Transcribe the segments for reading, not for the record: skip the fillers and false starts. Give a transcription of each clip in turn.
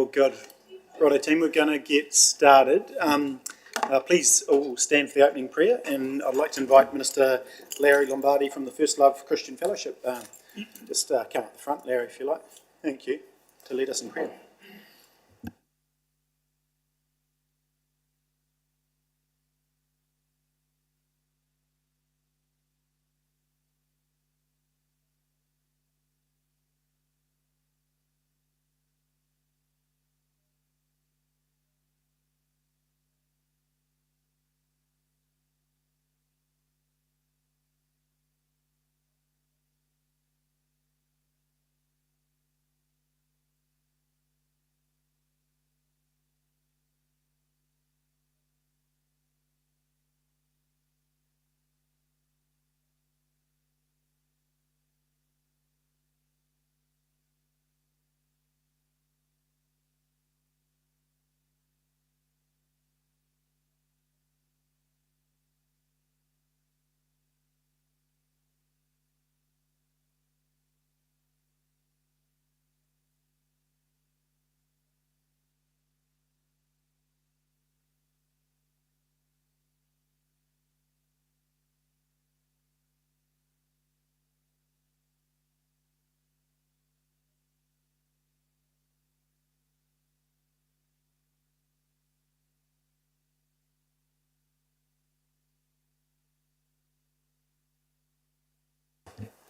All good. Righto team, we're going to get started. Please all stand for the opening prayer, and I'd like to invite Minister Larry Lombardi from the First Love Christian Fellowship. Just come up the front, Larry, if you like. Thank you. To lead us in prayer.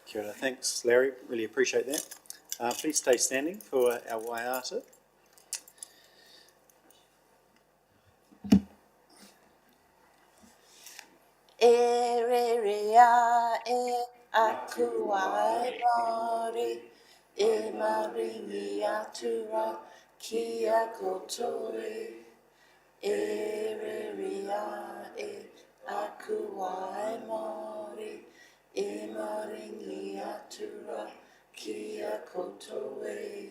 Kia ora. Thanks, Larry. Really appreciate that. Please stay standing for our waiata. E re re a e aku ai mori e maringi atua ki a kotori. E re re a e aku ai mori e maringi atua ki a kotori.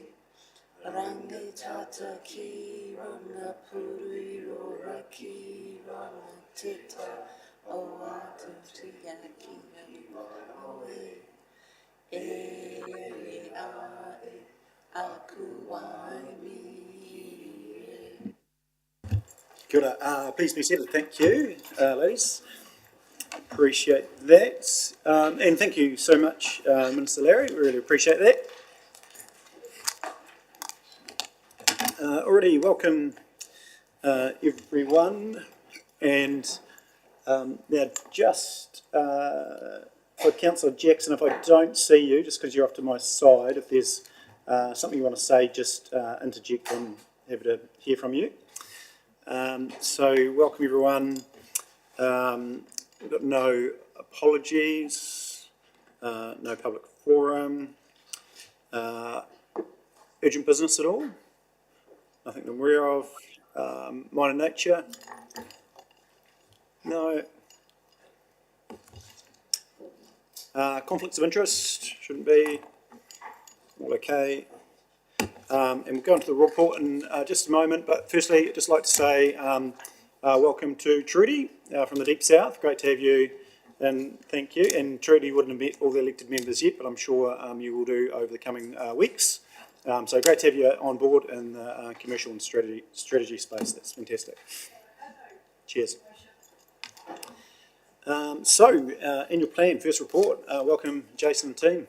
Rangi tata ki rona puri rora ki rona tita o atu tia ki oe e a e aku ai mi. Kia ora. Please be seated. Thank you, ladies. Appreciate that. And thank you so much, Minister Larry. We really appreciate that. Already welcome everyone, and now just for Councillor Jackson, if I don't see you, just because you're off to my side, if there's something you want to say, just interject and happy to hear from you. So welcome everyone. We've got no apologies, no public forum, urgent business at all. Nothing I'm aware of. Minor nature. No. Conflicts of interest. Shouldn't be. All okay. And we'll go into the report in just a moment. But firstly, I'd just like to say welcome to Trudy from the Deep South. Great to have you. And thank you. And Trudy wouldn't have met all the elected members yet, but I'm sure you will do over the coming weeks. So great to have you on board in the commercial and strategy space. That's fantastic. Cheers. In your plan, first report, welcome Jason and team.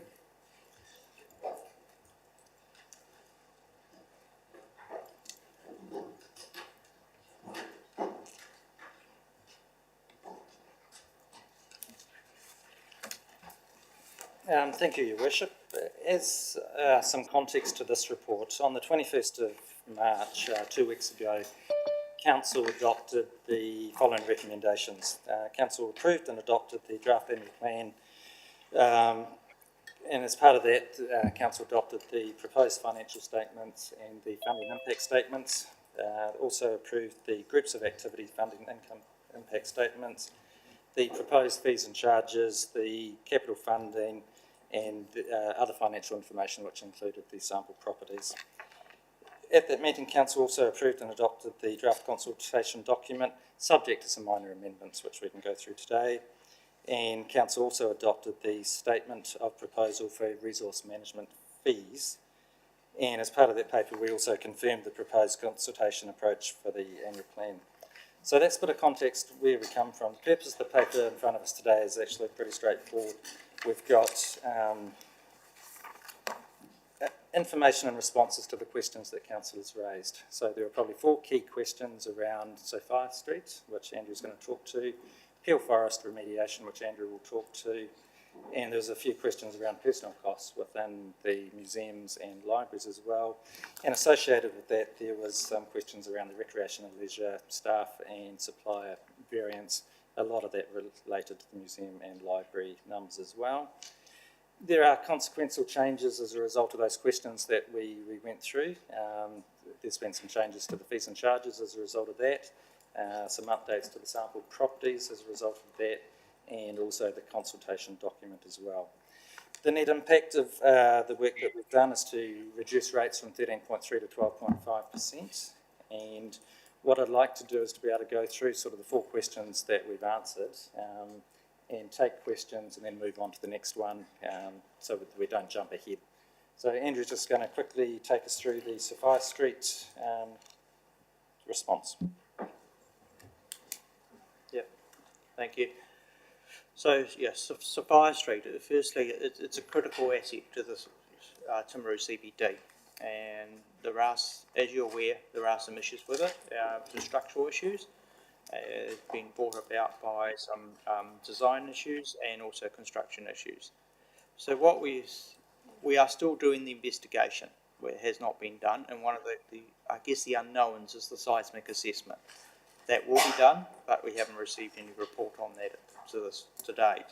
Thank you, Your Worship. As some context to this report, on the 21st of March, 2 weeks ago, Council adopted the following recommendations. Council approved and adopted the draft annual plan, and as part of that, Council adopted the proposed financial statements and the funding impact statements. Also approved the groups of activity funding income impact statements, the proposed fees and charges, the capital funding, and other financial information, which included the sample properties. At that meeting, Council also approved and adopted the draft consultation document, subject to some minor amendments, which we can go through today. And Council also adopted the statement of proposal for resource management fees. And as part of that paper, we also confirmed the proposed consultation approach for the annual plan. So that's a bit of context where we come from. The purpose of the paper in front of us today is actually pretty straightforward. We've got information and responses to the questions that council has raised. So there are probably 4 key questions around Sophia Street, which Andrew's going to talk to, Peel Forest remediation, which Andrew will talk to, and there's a few questions around personal costs within the museums and libraries as well. And associated with that, there was some questions around the recreation and leisure staff and supplier variance. A lot of that related to the museum and library numbers as well. There are consequential changes as a result of those questions that we went through. There's been some changes to the fees and charges as a result of that, some updates to the sample properties as a result of that, and also the consultation document as well. The net impact of the work that we've done is to reduce rates from 13.3 to 12.5%, and what I'd like to do is to be able to go through sort of the 4 questions that we've answered, and take questions and then move on to the next one, so that we don't jump ahead. So Andrew's just going to quickly take us through the Sophia Street response. Yep, thank you. So yes, Sophia Street, firstly, it's a critical asset to the Timaru CBD, and there are, as you're aware, there are some issues with it, some structural issues. It's been brought about by some design issues and also construction issues. So what we are still doing the investigation where it has not been done, and one of the I guess the unknowns is the seismic assessment. That will be done, but we haven't received any report on that to date.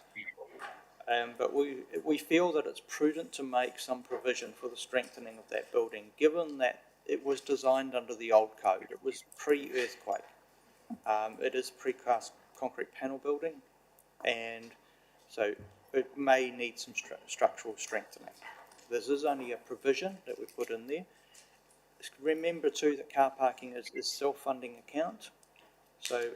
But we feel that it's prudent to make some provision for the strengthening of that building, given that it was designed under the old code. It was pre-earthquake. It is precast concrete panel building, and so it may need some structural strengthening. This is only a provision that we put in there. Remember too that car parking is self-funding account, so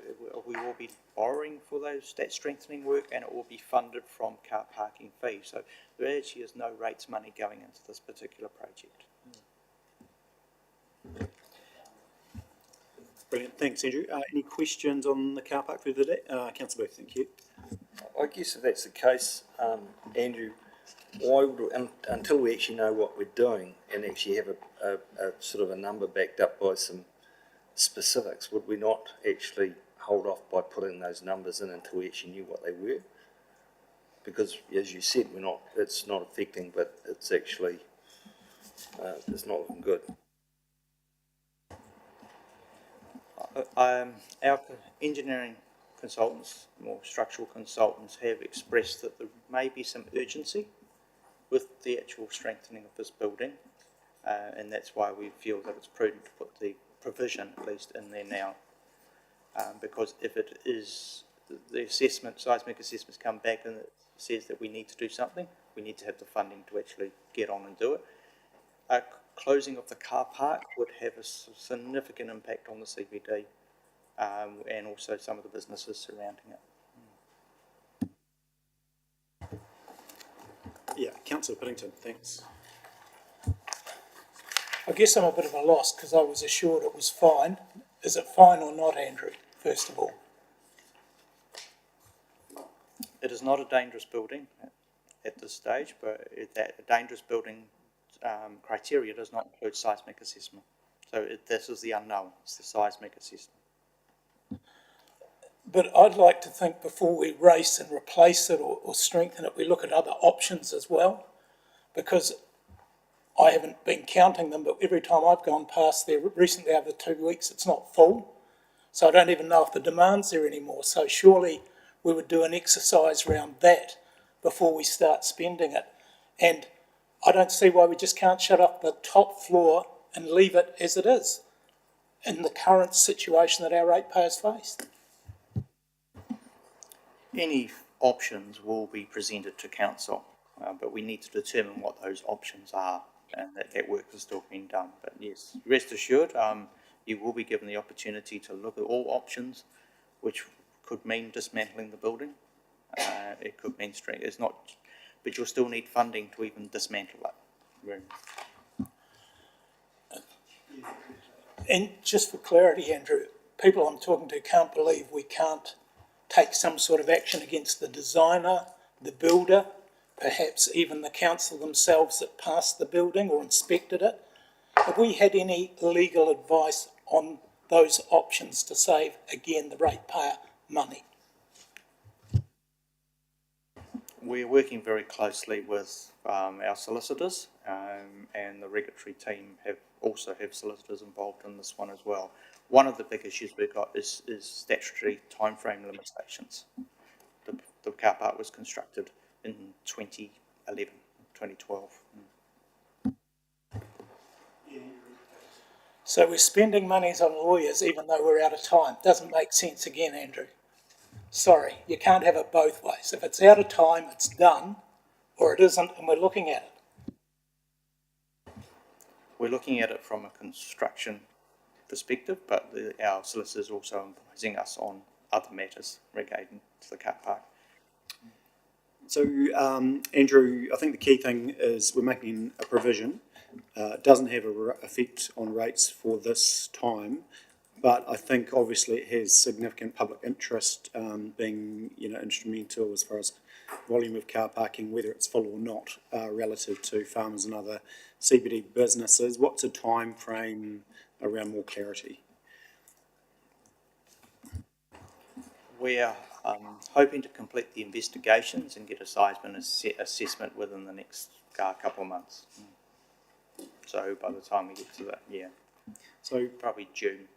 we will be borrowing for that strengthening work, and it will be funded from car parking fees. So there actually is no rates money going into this particular project. Brilliant, thanks Andrew. Any questions on the car park further today? Councillor Booth, thank you. I guess if that's the case, Andrew, why would, until we actually know what we're doing and actually have a sort of a number backed up by some specifics, would we not actually hold off by putting those numbers in until we actually knew what they were? Because, as you said, it's not affecting, but it's actually, it's not looking good. Our engineering consultants, more structural consultants, have expressed that there may be some urgency with the actual strengthening of this building, and that's why we feel that it's prudent to put the provision at least in there now, because if it is the assessment, seismic assessments come back and it says that we need to do something, we need to have the funding to actually get on and do it. Closing of the car park would have a significant impact on the CBD, and also some of the businesses surrounding it. Yeah, Councillor Piddington, thanks. I guess I'm a bit of a loss because I was assured it was fine. Is it fine or not, Andrew, first of all? It is not a dangerous building at this stage, but that dangerous building criteria does not include seismic assessment. So this is the unknown, it's the seismic assessment. But I'd like to think before we race and replace it or strengthen it, we look at other options as well, because I haven't been counting them, but every time I've gone past there recently over 2 weeks, it's not full. So I don't even know if the demand's there anymore. So surely we would do an exercise around that before we start spending it. And I don't see why we just can't shut up the top floor and leave it as it is in the current situation that our ratepayers face. Any options will be presented to council, but we need to determine what those options are, and that work is still being done. But yes, rest assured, you will be given the opportunity to look at all options, which could mean dismantling the building. It could mean strength. It's not, but you'll still need funding to even dismantle it. And just for clarity, Andrew, people I'm talking to can't believe we can't take some sort of action against the designer, the builder, perhaps even the council themselves that passed the building or inspected it. Have we had any legal advice on those options to save, again, the ratepayer money? We're working very closely with our solicitors, and the regulatory team also have solicitors involved in this one as well. One of the big issues we've got is statutory timeframe limitations. The car park was constructed in 2011, 2012. So we're spending monies on lawyers even though we're out of time. Doesn't make sense again, Andrew. Sorry, you can't have it both ways. If it's out of time, it's done, or it isn't, and we're looking at it. We're looking at it from a construction perspective, but our solicitors are also advising us on other matters regarding to the car park. So, Andrew, I think the key thing is we're making a provision. It doesn't have an effect on rates for this time, but I think obviously it has significant public interest, being, instrumental as far as volume of car parking, whether it's full or not, relative to farmers and other CBD businesses. What's a time frame around more clarity? We're hoping to complete the investigations and get a seismic assessment within the next couple of months. So by the time we get to that, So probably June.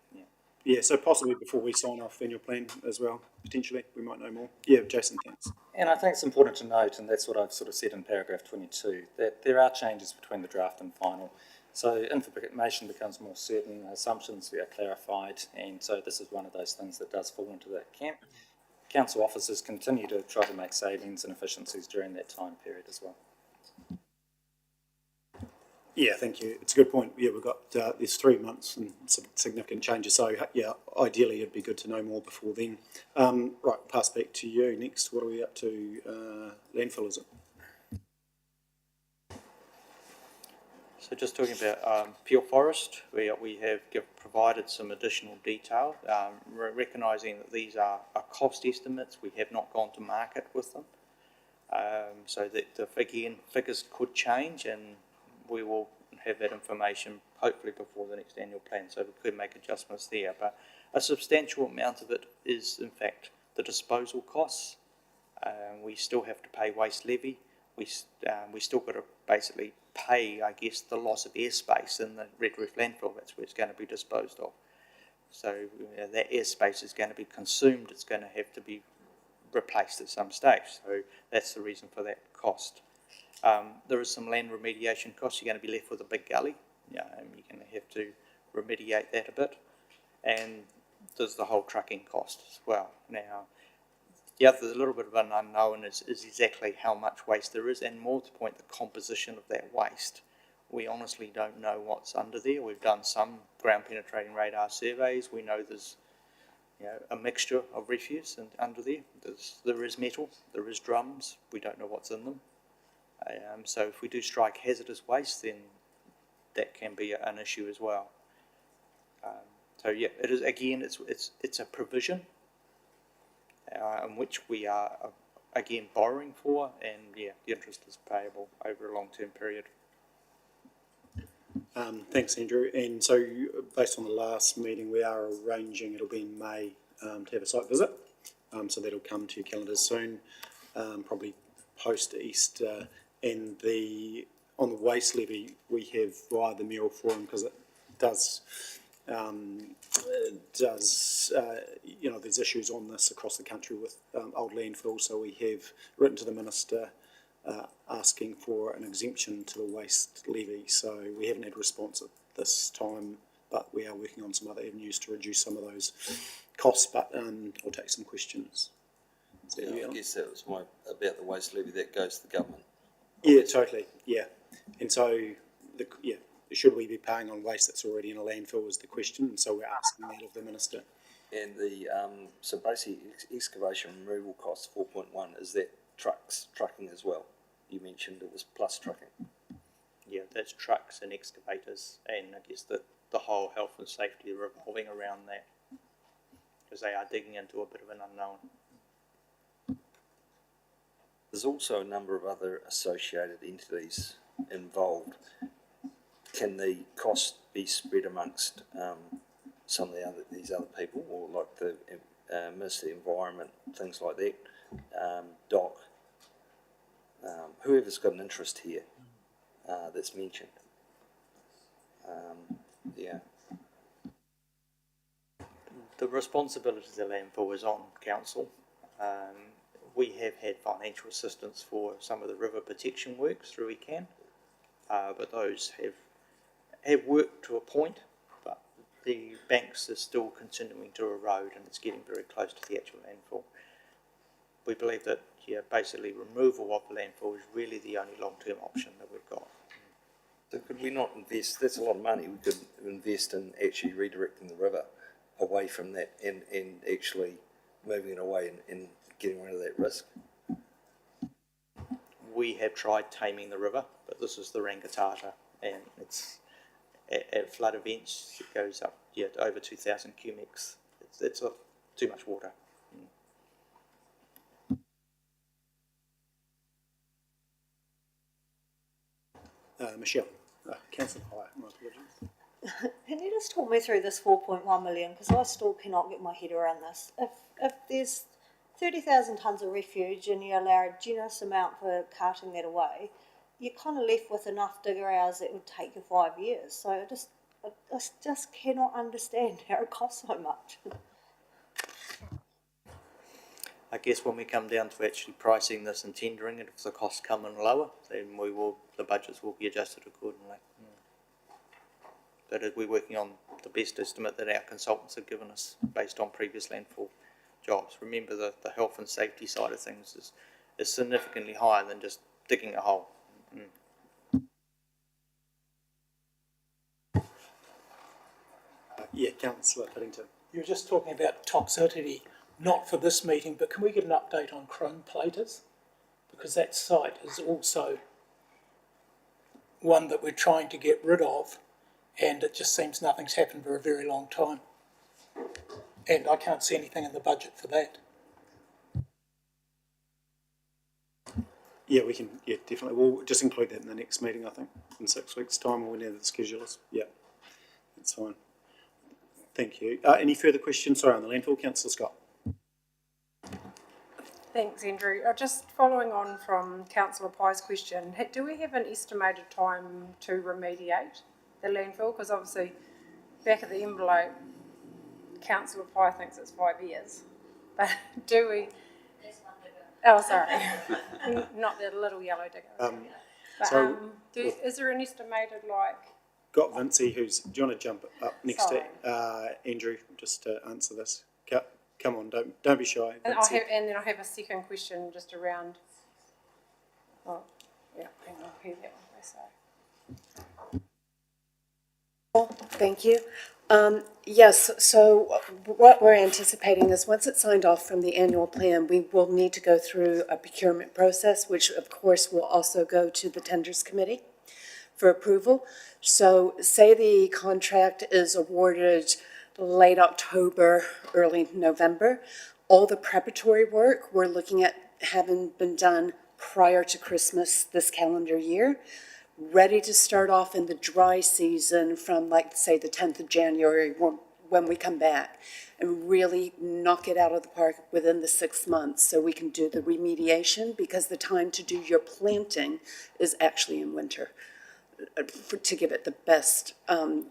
yeah, so possibly before we sign off annual plan as well, potentially, we might know more. Yeah, Jason, thanks. And I think it's important to note, and that's what I've sort of said in paragraph 22, that there are changes between the draft and final. So information becomes more certain, assumptions are clarified, and so this is one of those things that does fall into that camp. Council officers continue to try to make savings and efficiencies during that time period as well. Yeah, thank you. It's a good point. Yeah, we've got, there's 3 months and some significant changes. So, yeah, ideally it'd be good to know more before then. Right, pass back to you next. What are we up to? Landfill, is it? So just talking about Peel Forest, we have provided some additional detail, recognising that these are cost estimates. We have not gone to market with them. So that the figures could change, and we will have that information hopefully before the next annual plan, so we could make adjustments there. But a substantial amount of it is, in fact, the disposal costs. We still have to pay waste levy. We still got to basically pay, I guess, the loss of airspace in the Redruth landfill. That's where it's going to be disposed of. So that airspace is going to be consumed. It's going to have to be replaced at some stage. So that's the reason for that cost. There is some land remediation costs. You're going to be left with a big gully. You're going to have to remediate that a bit. And there's the whole trucking cost as well. Now, the other little bit of an unknown is exactly how much waste there is, and more to the point, the composition of that waste. We honestly don't know what's under there. We've done some ground penetrating radar surveys. We know there's a mixture of refuse and under there. There is metal, there is drums. We don't know what's in them. So if we do strike hazardous waste, then that can be an issue as well. So yeah, it is, again, it's a provision in which we are again borrowing for, and yeah, the interest is payable over a long-term period. Thanks, Andrew. And so, based on the last meeting, we are arranging, it'll be in May, to have a site visit. So that'll come to your calendars soon, probably post-Easter. And on the waste levy, we have via the Mayoral Forum, because it does there's issues on this across the country with old landfills. So we have written to the Minister asking for an exemption to the waste levy. So we haven't had a response at this time, but we are working on some other avenues to reduce some of those costs. But I'll take some questions. I guess that was about the waste levy that goes to the government. Yeah, totally. Yeah, and so should we be paying on waste that's already in a landfill is the question. And so we're asking that of the Minister. And so basically excavation removal costs 4.1. Is that trucking as well? You mentioned it was plus trucking. Yeah, that's trucks and excavators, and I guess the the whole health and safety revolving around that, because they are digging into a bit of an unknown. There's also a number of other associated entities involved. Can the cost be spread amongst some of these other people, or like the Ministry of the Environment, things like that, DOC, whoever's got an interest here that's mentioned? Yeah. The responsibility of the landfill is on council. We have had financial assistance for some of the river protection works through ECAN, but those have worked to a point, but the banks are still continuing to erode and it's getting very close to the actual landfill. We believe that, basically removal of the landfill is really the only long-term option that we've got. So could we not invest, that's a lot of money, we could invest in actually redirecting the river away from that and actually moving it away and getting rid of that risk? We have tried taming the river, but this is the Rangitata, and it's at flood events it goes up to over 2,000 cubics. It's too much water. Michelle, Councillor Hire, my apologies. Can you just talk me through this 4.1 million, because I still cannot get my head around this. If there's 30,000 tonnes of refuge and you allow a generous amount for carting that away, you're kind of left with enough digger hours that would take you 5 years. So I just cannot understand how it costs so much. I guess when we come down to actually pricing this and tendering it, if the costs come in lower, then the budgets will be adjusted accordingly. But we're working on the best estimate that our consultants have given us based on previous landfill jobs. Remember the health and safety side of things is significantly higher than just digging a hole. Councillor Piddington. You were just talking about toxicity, not for this meeting, but can we get an update on chrome platers? Because that site is also one that we're trying to get rid of, and it just seems nothing's happened for a very long time. And I can't see anything in the budget for that. Yeah, we can, definitely. We'll just include that in the next meeting, I think, in 6 weeks' time or whenever the schedule is. Yeah, that's fine. Thank you. Any further questions? Sorry, on the landfill, Councillor Scott. Thanks, Andrew. Just following on from Councillor Pye's question, do we have an estimated time to remediate the landfill? Because obviously, back of the envelope, Councillor Pye thinks it's 5 years. But do we... Oh, sorry. Not the little yellow digger. Is there an estimated, Got Vincey, do you want to jump up next to Andrew, just to answer this? Come on, don't be shy. And then I have a second question just around... Oh, yeah, hang on, hear that one. Thank you. Yes, so what we're anticipating is once it's signed off from the annual plan, we will need to go through a procurement process, which of course will also go to the tenders committee for approval. So say the contract is awarded late October, early November, all the preparatory work we're looking at having been done prior to Christmas this calendar year, ready to start off in the dry season from, say, the 10th of January when we come back, and really knock it out of the park within the 6 months so we can do the remediation, because the time to do your planting is actually in winter to give it the best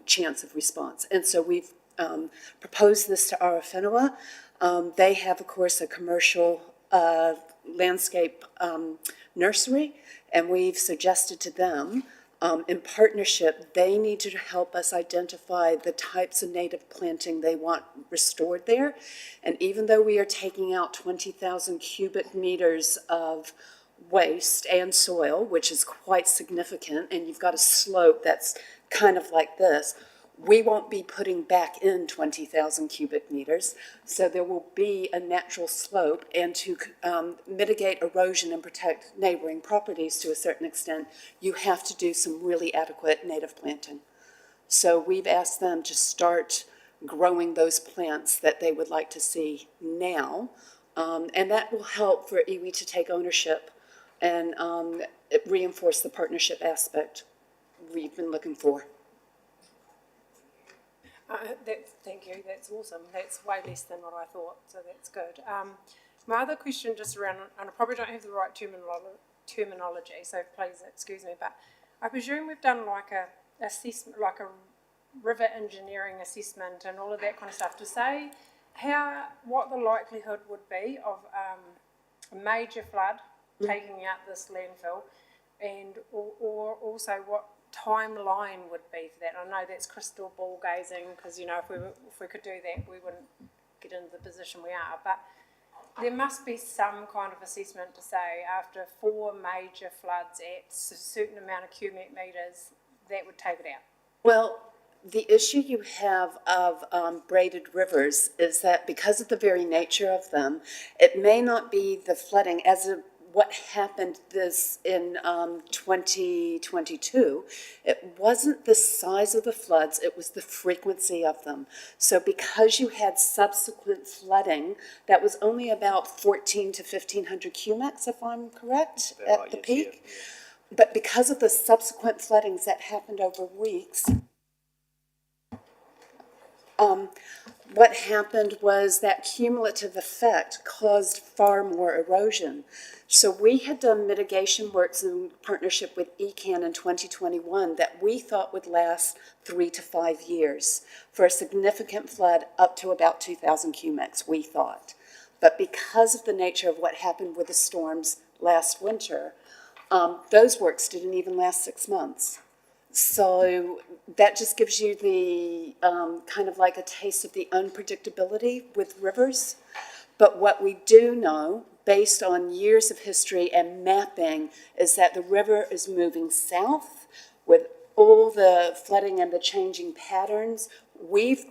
chance of response. And so we've proposed this to Arowhenua. They have, of course, a commercial landscape nursery, and we've suggested to them, in partnership, they need to help us identify the types of native planting they want restored there. And even though we are taking out 20,000 cubic meters of waste and soil, which is quite significant, and you've got a slope that's kind of like this, we won't be putting back in 20,000 cubic meters, so there will be a natural slope, and to mitigate erosion and protect neighboring properties to a certain extent, you have to do some really adequate native planting. So we've asked them to start growing those plants that they would like to see now. And that will help for iwi to take ownership and reinforce the partnership aspect we've been looking for. Thank you, that's awesome. That's way less than what I thought, so that's good. My other question just around, and I probably don't have the right terminology, so please excuse me, but I presume we've done like a assessment, like a river engineering assessment and all of that kind of stuff to say what the likelihood would be of a major flood taking out this landfill, and or also what timeline would be for that. I know that's crystal ball gazing, because you know if we could do that we wouldn't get into the position we are, but there must be some kind of assessment to say after 4 major floods at a certain amount of cubic metres that would take it out. Well, the issue you have of braided rivers is that because of the very nature of them, it may not be the flooding as of what happened this in 2022. It wasn't the size of the floods, it was the frequency of them. So because you had subsequent flooding, that was only about 14 to 1500 cumecs, if I'm correct, at the peak. But because of the subsequent floodings that happened over weeks, what happened was that cumulative effect caused far more erosion. So we had done mitigation works in partnership with ECAN in 2021 that we thought would last 3 to 5 years for a significant flood up to about 2,000 cumecs, we thought. But because of the nature of what happened with the storms last winter, those works didn't even last 6 months. So that just gives you the kind of like a taste of the unpredictability with rivers. But what we do know, based on years of history and mapping, is that the river is moving south with all the flooding and the changing patterns. We've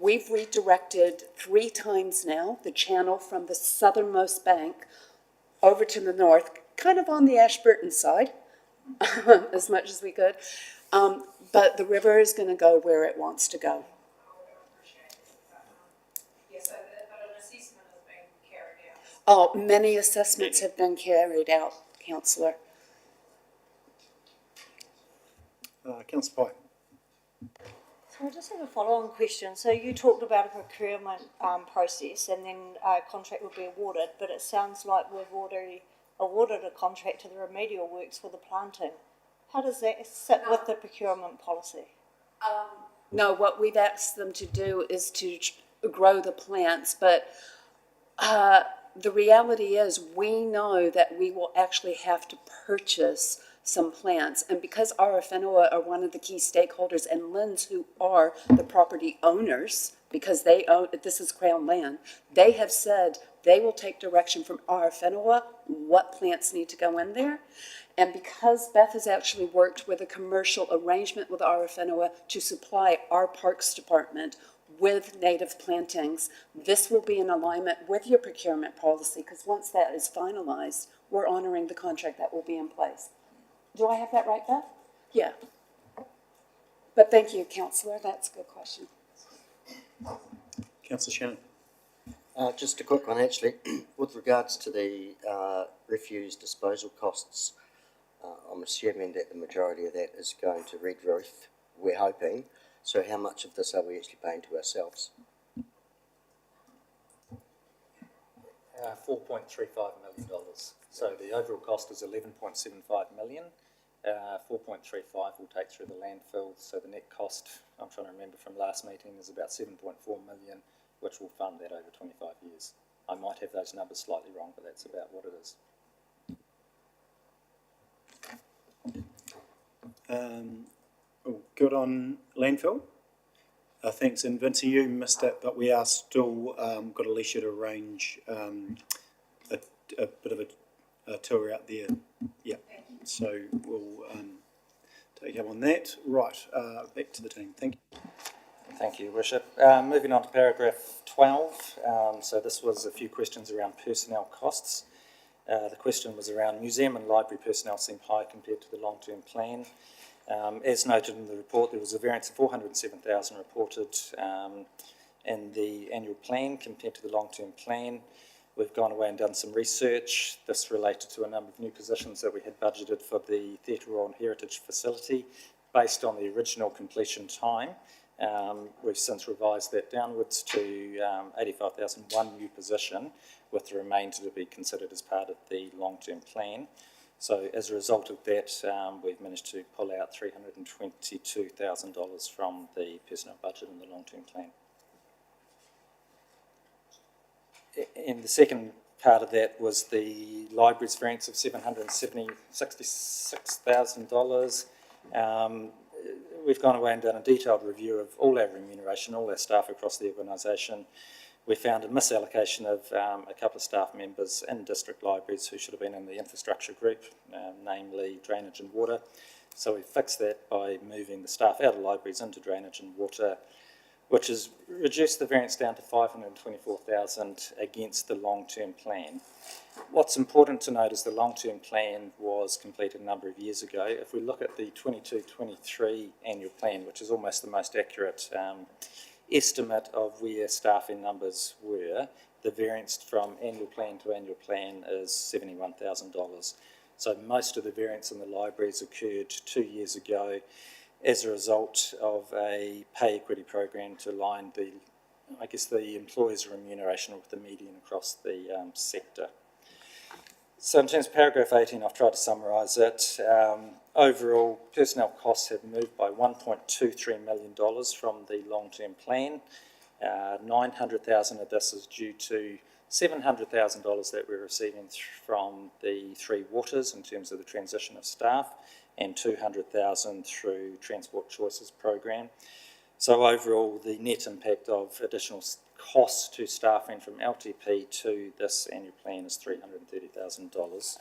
redirected 3 times now the channel from the southernmost bank over to the north, kind of on the Ashburton side, as much as we could. But the river is going to go where it wants to go. Yes, but an assessment has been carried out. Oh, many assessments have been carried out, Councillor. Councillor Pye. So I just have a follow-on question. So you talked about a procurement process and then a contract would be awarded, but it sounds like we've already awarded a contract to the remedial works for the planting. How does that sit with the procurement policy? No, what we've asked them to do is to grow the plants, but the reality is we know that we will actually have to purchase some plants. And because Arowhenua are one of the key stakeholders, and Linds, who are the property owners, because they own, this is Crown land, they have said they will take direction from Arowhenua what plants need to go in there. And because Beth has actually worked with a commercial arrangement with Arowhenua to supply our Parks Department with native plantings, this will be in alignment with your procurement policy, because once that is finalized, we're honoring the contract that will be in place. Do I have that right, Beth? Yeah. But thank you, Councillor, that's a good question. Councillor Shannon. Just a quick one, actually. With regards to the refuse disposal costs, I'm assuming that the majority of that is going to Redruth, we're hoping. So how much of this are we actually paying to ourselves? $4.35 million. So the overall cost is $11.75 million. 4.35 will take through the landfill. So the net cost, I'm trying to remember from last meeting, is about 7.4 million, which will fund that over 25 years. I might have those numbers slightly wrong, but that's about what it is. Good on landfill. Thanks, and Vincent, you missed it, but we are still got Alicia to arrange a bit of a tour out there. Yeah, so we'll take up on that. Right, back to the team. Thank you. Thank you, Worship. Moving on to paragraph 12. So this was a few questions around personnel costs. The question was around museum and library personnel seem high compared to the long-term plan. As noted in the report, there was a variance of 407,000 reported in the annual plan compared to the long-term plan. We've gone away and done some research. This related to a number of new positions that we had budgeted for the Theatre Royal and Heritage facility based on the original completion time. We've since revised that downwards to 85,001 new position, with the remainder to be considered as part of the long-term plan. So as a result of that, we've managed to pull out $322,000 from the personnel budget in the long-term plan. And the second part of that was the library's variance of $766,000. We've gone away and done a detailed review of all our remuneration, all our staff across the organisation. We found a misallocation of a couple of staff members in district libraries who should have been in the infrastructure group, namely drainage and water. So we fixed that by moving the staff out of libraries into drainage and water, which has reduced the variance down to $524,000 against the long-term plan. What's important to note is the long-term plan was completed a number of years ago. If we look at the 22-23 annual plan, which is almost the most accurate estimate of where staffing numbers were, the variance from annual plan to annual plan is $71,000. So most of the variance in the libraries occurred 2 years ago as a result of a pay equity program to align the employer's remuneration with the median across the sector. So in terms of paragraph 18, I've tried to summarise it. Overall, personnel costs have moved by $1.23 million from the long-term plan. $900,000 of this is due to $700,000 that we're receiving from the Three Waters in terms of the transition of staff, and $200,000 through Transport Choices program. So overall, the net impact of additional costs to staffing from LTP to this annual plan is $330,000.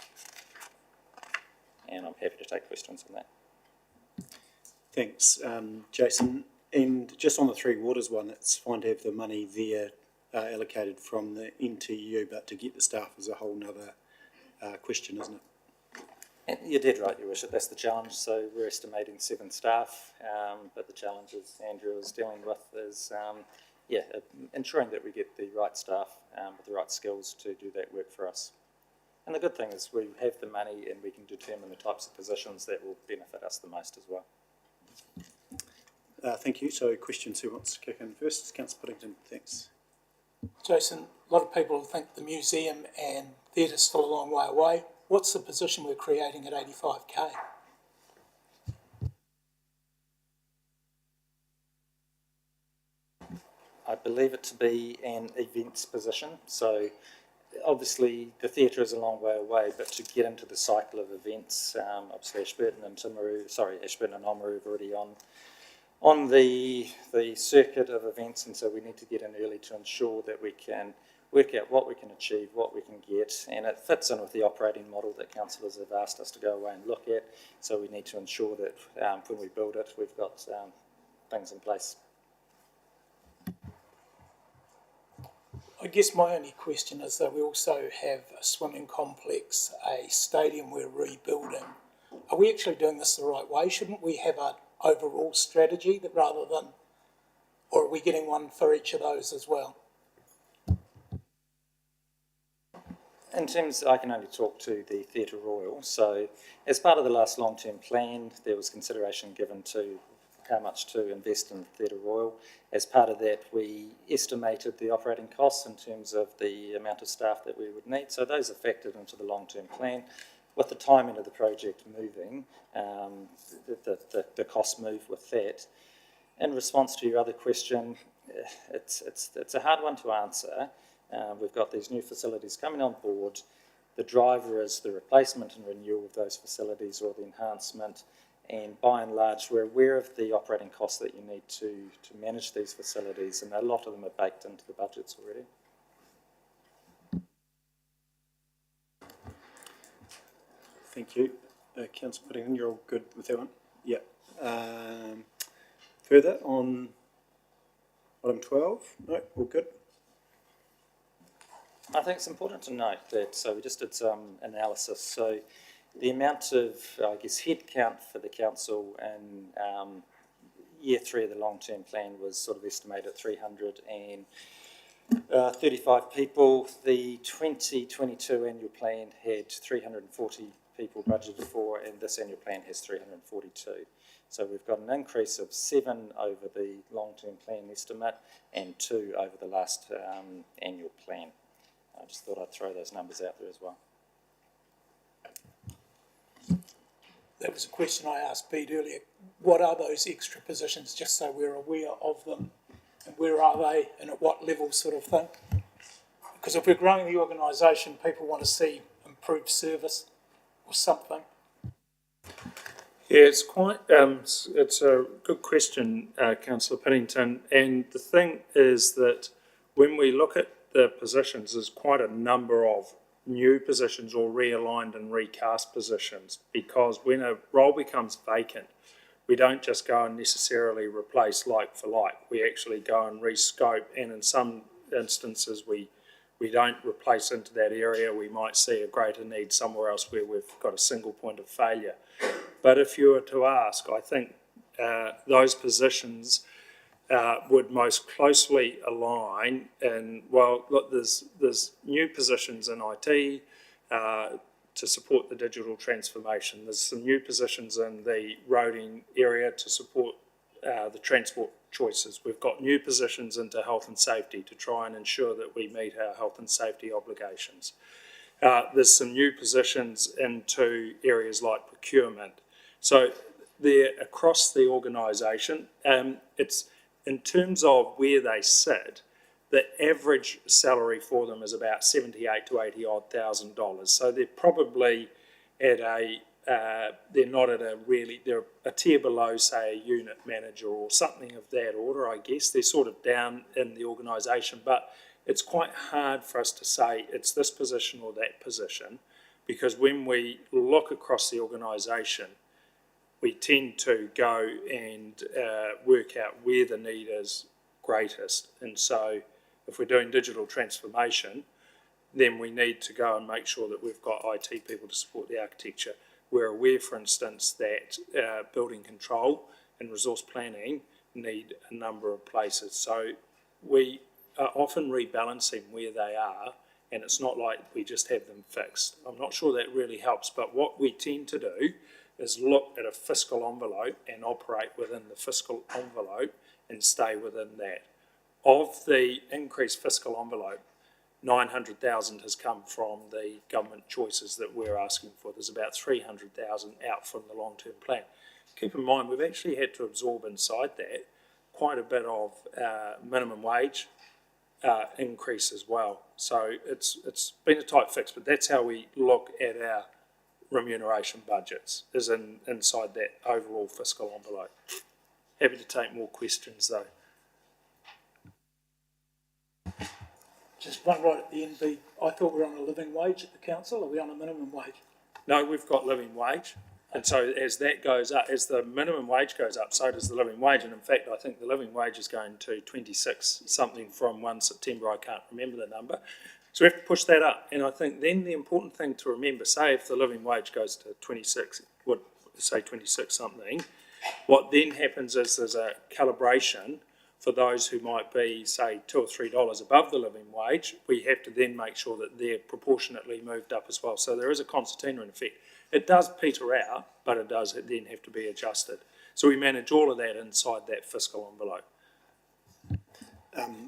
And I'm happy to take questions on that. Thanks, Jason. And just on the Three Waters one, it's fine to have the money there allocated from the NTU, but to get the staff is a whole nother question, isn't it? And you're dead right, Your Worship, that's the challenge. So we're estimating 7 staff, but the challenges Andrew is dealing with is ensuring that we get the right staff with the right skills to do that work for us. And the good thing is we have the money and we can determine the types of positions that will benefit us the most as well. Thank you. So questions, who wants to kick in first? Councillor Puddington, thanks. Jason, a lot of people think the museum and theatre's still a long way away. What's the position we're creating at 85K? I believe it to be an events position. So obviously the theatre is a long way away, but to get into the cycle of events, obviously Ashburton and Oamaru have already on the circuit of events, and so we need to get in early to ensure that we can work out what we can achieve, what we can get, and it fits in with the operating model that councillors have asked us to go away and look at. So we need to ensure that when we build it, we've got things in place. I guess my only question is that we also have a swimming complex, a stadium we're rebuilding. Are we actually doing this the right way? Shouldn't we have an overall strategy that rather than, or are we getting one for each of those as well? In terms, I can only talk to the Theatre Royal. So as part of the last long-term plan, there was consideration given to how much to invest in Theatre Royal. As part of that, we estimated the operating costs in terms of the amount of staff that we would need. So those are factored into the long-term plan. With the timing of the project moving, the costs move with that. In response to your other question, it's a hard one to answer. We've got these new facilities coming on board. The driver is the replacement and renewal of those facilities or the enhancement. And by and large, we're aware of the operating costs that you need to manage these facilities, and a lot of them are baked into the budgets already. Thank you. Councillor Puddington, you're all good with that one? Yeah. Further on item 12? No, all good. I think it's important to note that, so we just did some analysis, so the amount of, I guess, headcount for the council in year 3 of the long-term plan was sort of estimated at 335 people. The 2022 annual plan had 340 people budgeted for, and this annual plan has 342. So we've got an increase of 7 over the long-term plan estimate and 2 over the last annual plan. I just thought I'd throw those numbers out there as well. That was a question I asked Pete earlier. What are those extra positions, just so we're aware of them? And where are they and at what level sort of thing? Because if we're growing the organisation, people want to see improved service or something. Yeah, it's quite, it's a good question, Councillor Piddington. And the thing is that when we look at the positions, there's quite a number of new positions or realigned and recast positions, because when a role becomes vacant, we don't just go and necessarily replace like for like. We actually go and rescope, and in some instances we don't replace into that area. We might see a greater need somewhere else where we've got a single point of failure. But if you were to ask, I think those positions would most closely align. And well, look, there's new positions in IT to support the digital transformation. There's some new positions in the roading area to support the transport choices. We've got new positions into health and safety to try and ensure that we meet our health and safety obligations. There's some new positions into areas like procurement. So they're across the organisation. It's in terms of where they sit, the average salary for them is about $78,000 to $80,000. So they're probably at they're not at they're a tier below, say, a unit manager or something of that order, I guess. They're sort of down in the organisation, but it's quite hard for us to say it's this position or that position, because when we look across the organisation, we tend to go and work out where the need is greatest. And so if we're doing digital transformation, then we need to go and make sure that we've got IT people to support the architecture. We're aware, for instance, that building control and resource planning need a number of places. So we are often rebalancing where they are, and it's not like we just have them fixed. I'm not sure that really helps, but what we tend to do is look at a fiscal envelope and operate within the fiscal envelope and stay within that. Of the increased fiscal envelope, 900,000 has come from the government choices that we're asking for. There's about 300,000 out from the long-term plan. Keep in mind, we've actually had to absorb inside that quite a bit of minimum wage increase as well. So it's been a tight fix, but that's how we look at our remuneration budgets, is inside that overall fiscal envelope. Happy to take more questions though. Just one right at the end, I thought we were on a living wage at the council. Are we on a minimum wage? No, we've got living wage. And so as that goes up, as the minimum wage goes up, so does the living wage. And in fact, I think the living wage is going to 26 something from 1 September. I can't remember the number. So we have to push that up. And I think then the important thing to remember, say if the living wage goes to 26, would say 26 something, what then happens is there's a calibration for those who might be, say, $2 or $3 above the living wage. We have to then make sure that they're proportionately moved up as well. So there is a concertina in effect. It does peter out, but it does then have to be adjusted. So we manage all of that inside that fiscal envelope.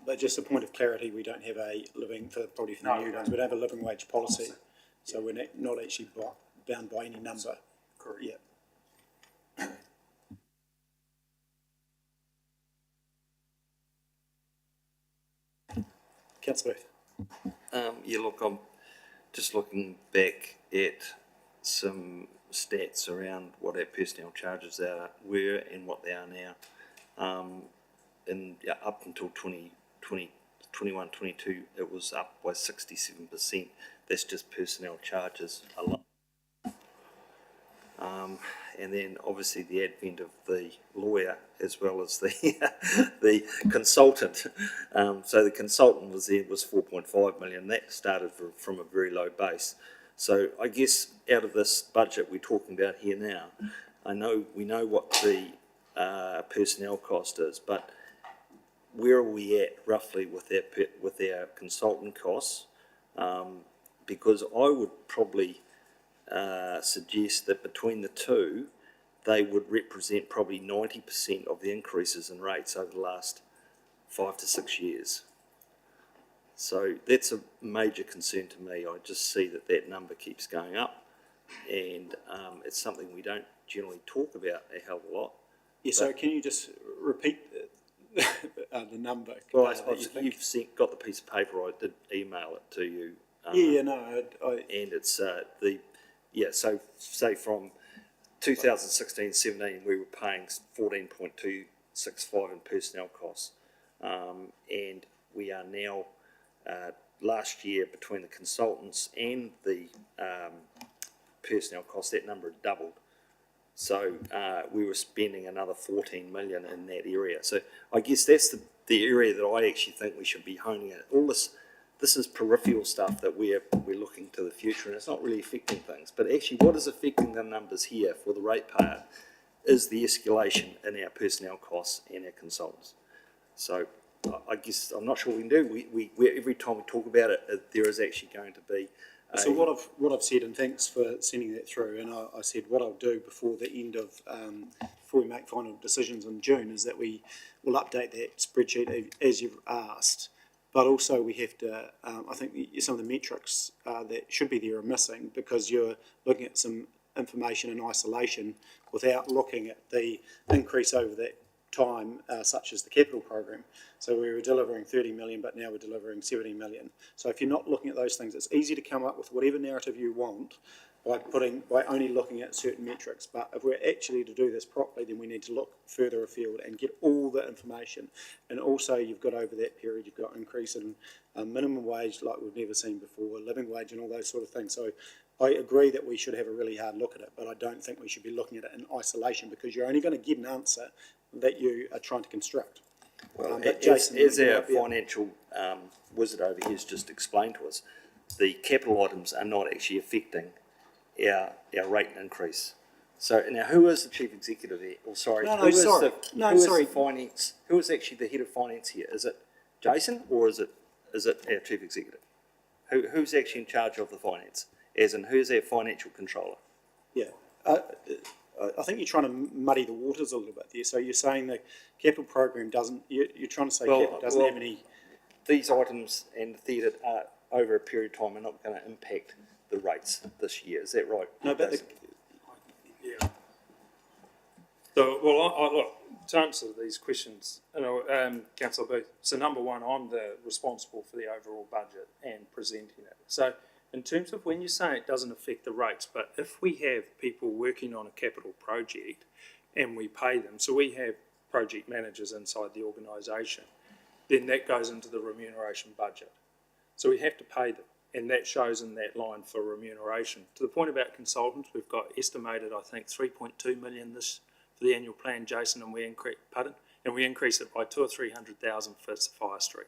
But just a point of clarity, we don't have a living, probably for the new ones, we don't have a living wage policy. So we're not actually bound by any number. Correct. Yeah. Councillor Booth. Yeah, look, I'm just looking back at some stats around what our personnel charges were and what they are now. And up until 2021-22, it was up by 67%. That's just personnel charges alone. and then obviously the advent of the lawyer as well as the the consultant. So the consultant was 4.5 million. That started from a very low base. So I guess out of this budget we're talking about here now, we know what the personnel cost is, but where are we at roughly with our consultant costs? Because I would probably suggest that between the two, they would represent probably 90% of the increases in rates over the last 5 to 6 years. So that's a major concern to me. I just see that number keeps going up, and it's something we don't generally talk about a hell of a lot. Yeah, so can you just repeat the number? Well, that you think? you've got the piece of paper. I did email it to you. And it's so say from 2016-17 we were paying 14.265 in personnel costs, and we are now last year between the consultants and the personnel costs, that number had doubled. So we were spending another 14 million in that area. So I guess that's the area that I actually think we should be honing at. All this is peripheral stuff that we're looking to the future, and it's not really affecting things. But actually what is affecting the numbers here for the ratepayer is the escalation in our personnel costs and our consultants. So I guess I'm not sure what we can do. We every time we talk about it, there is actually going to be. So what I've said, and thanks for sending that through, and I said what I'll do before the end of, before we make final decisions in June, is that we will update that spreadsheet as you've asked, but also we have to, I think some of the metrics that should be there are missing, because you're looking at some information in isolation without looking at the increase over that time, such as the capital program. So we were delivering 30 million, but now we're delivering 70 million. So if you're not looking at those things, it's easy to come up with whatever narrative you want by only looking at certain metrics. But if we're actually to do this properly, then we need to look further afield and get all the information. And also you've got over that period, you've got increase in minimum wage like we've never seen before, living wage and all those sort of things. So I agree that we should have a really hard look at it, but I don't think we should be looking at it in isolation, because you're only going to get an answer that you are trying to construct. Well, but Jason, as our financial wizard over here has just explained to us, the capital items are not actually affecting our rate increase. So now, who is the chief executive here? Oh, sorry, who is the finance? Who is actually the head of finance here? Is it Jason, or is it our chief executive? Who's actually in charge of the finance? As in, who's our financial controller? Yeah. I think you're trying to muddy the waters a little bit there. So you're saying the capital program doesn't, you're trying to say capital doesn't have any... These items and the theatre are, over a period of time, are not going to impact the rates this year. Is that right? No, but Yeah. So, well, look, to answer these questions, Councillor Booth, so number one, I'm responsible for the overall budget and presenting it. So in terms of when you say it doesn't affect the rates, but if we have people working on a capital project and we pay them, so we have project managers inside the organisation, then that goes into the remuneration budget. So we have to pay them, and that shows in that line for remuneration. To the point about consultants, we've got estimated, I think, 3.2 million for the annual plan, Jason, and we increase it by 200,000 or 300,000 for Sophia Street.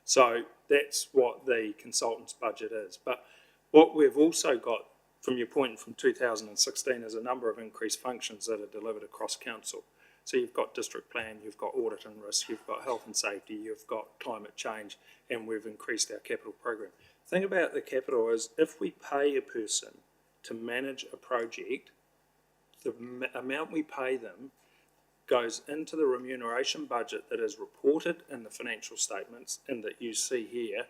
So that's what the consultant's budget is. But what we've also got, from your point from 2016, is a number of increased functions that are delivered across council. So you've got district plan, you've got audit and risk, you've got health and safety, you've got climate change, and we've increased our capital program. The thing about the capital is, if we pay a person to manage a project, the amount we pay them goes into the remuneration budget that is reported in the financial statements and that you see here,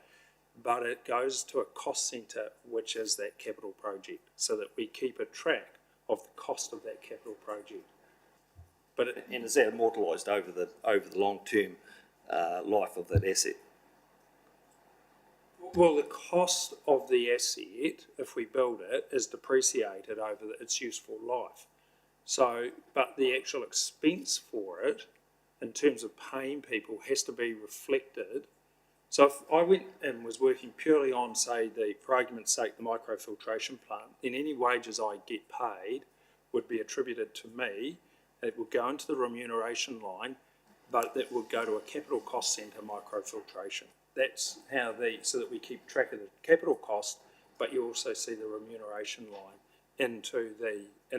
but it goes to a cost centre, which is that capital project, so that we keep a track of the cost of that capital project. But and is that immortalised over the long-term life of that asset? Well, the cost of the asset, if we build it, is depreciated over its useful life. So, but the actual expense for it, in terms of paying people, has to be reflected. So if I went and was working purely on, say, for argument's sake, the microfiltration plant, then any wages I get paid would be attributed to me. It would go into the remuneration line, but it would go to a capital cost centre microfiltration. That's how so that we keep track of the capital cost, but you also see the remuneration line in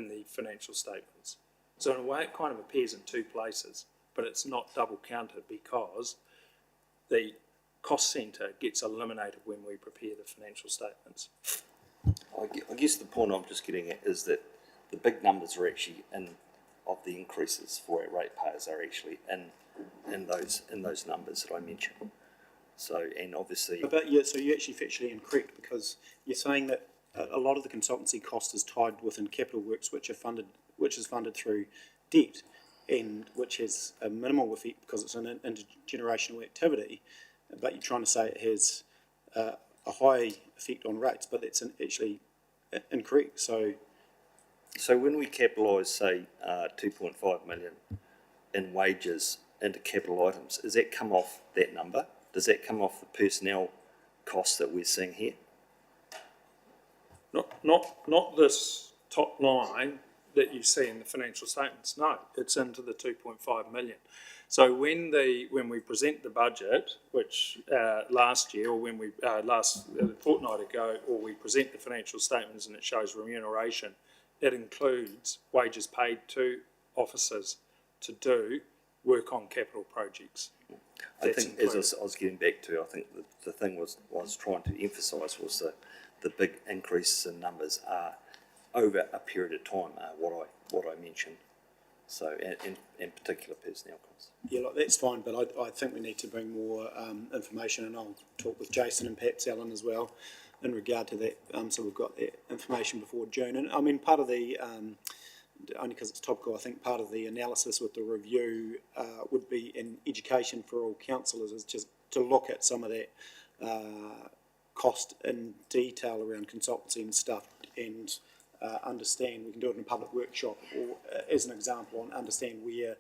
the financial statements. So in a way, it kind of appears in two places, but it's not double counted because the cost centre gets eliminated when we prepare the financial statements. I guess the point I'm just getting at is that the big numbers are actually of the increases for our ratepayers are actually in those numbers that I mentioned. So, and obviously, But yeah, so you're actually factually incorrect because you're saying that a lot of the consultancy cost is tied within capital works, which is funded through debt, and which has a minimal effect because it's an intergenerational activity. But you're trying to say it has a high effect on rates, but that's actually incorrect. So when we capitalise, say, 2.5 million in wages into capital items, does that come off that number? Does that come off the personnel costs that we're seeing here? Not this top line that you see in the financial statements. No, it's into the 2.5 million. So when we present the budget, which last year, or when we last fortnight ago, or we present the financial statements and it shows remuneration, it includes wages paid to officers to do work on capital projects. I think, as I was getting back to, I think the thing I was trying to emphasise was the big increases in numbers are over a period of time, what I mentioned. So, in particular, personnel costs. yeah, like, that's fine, but I think we need to bring more information, and I'll talk with Jason and perhaps Alan as well in regard to that. So we've got that information before June. And I mean, part of the only because it's topical, I think part of the analysis with the review would be in education for all councillors, is just to look at some of that cost in detail around consultancy and stuff, and understand. We can do it in a public workshop, or as an example, and understand where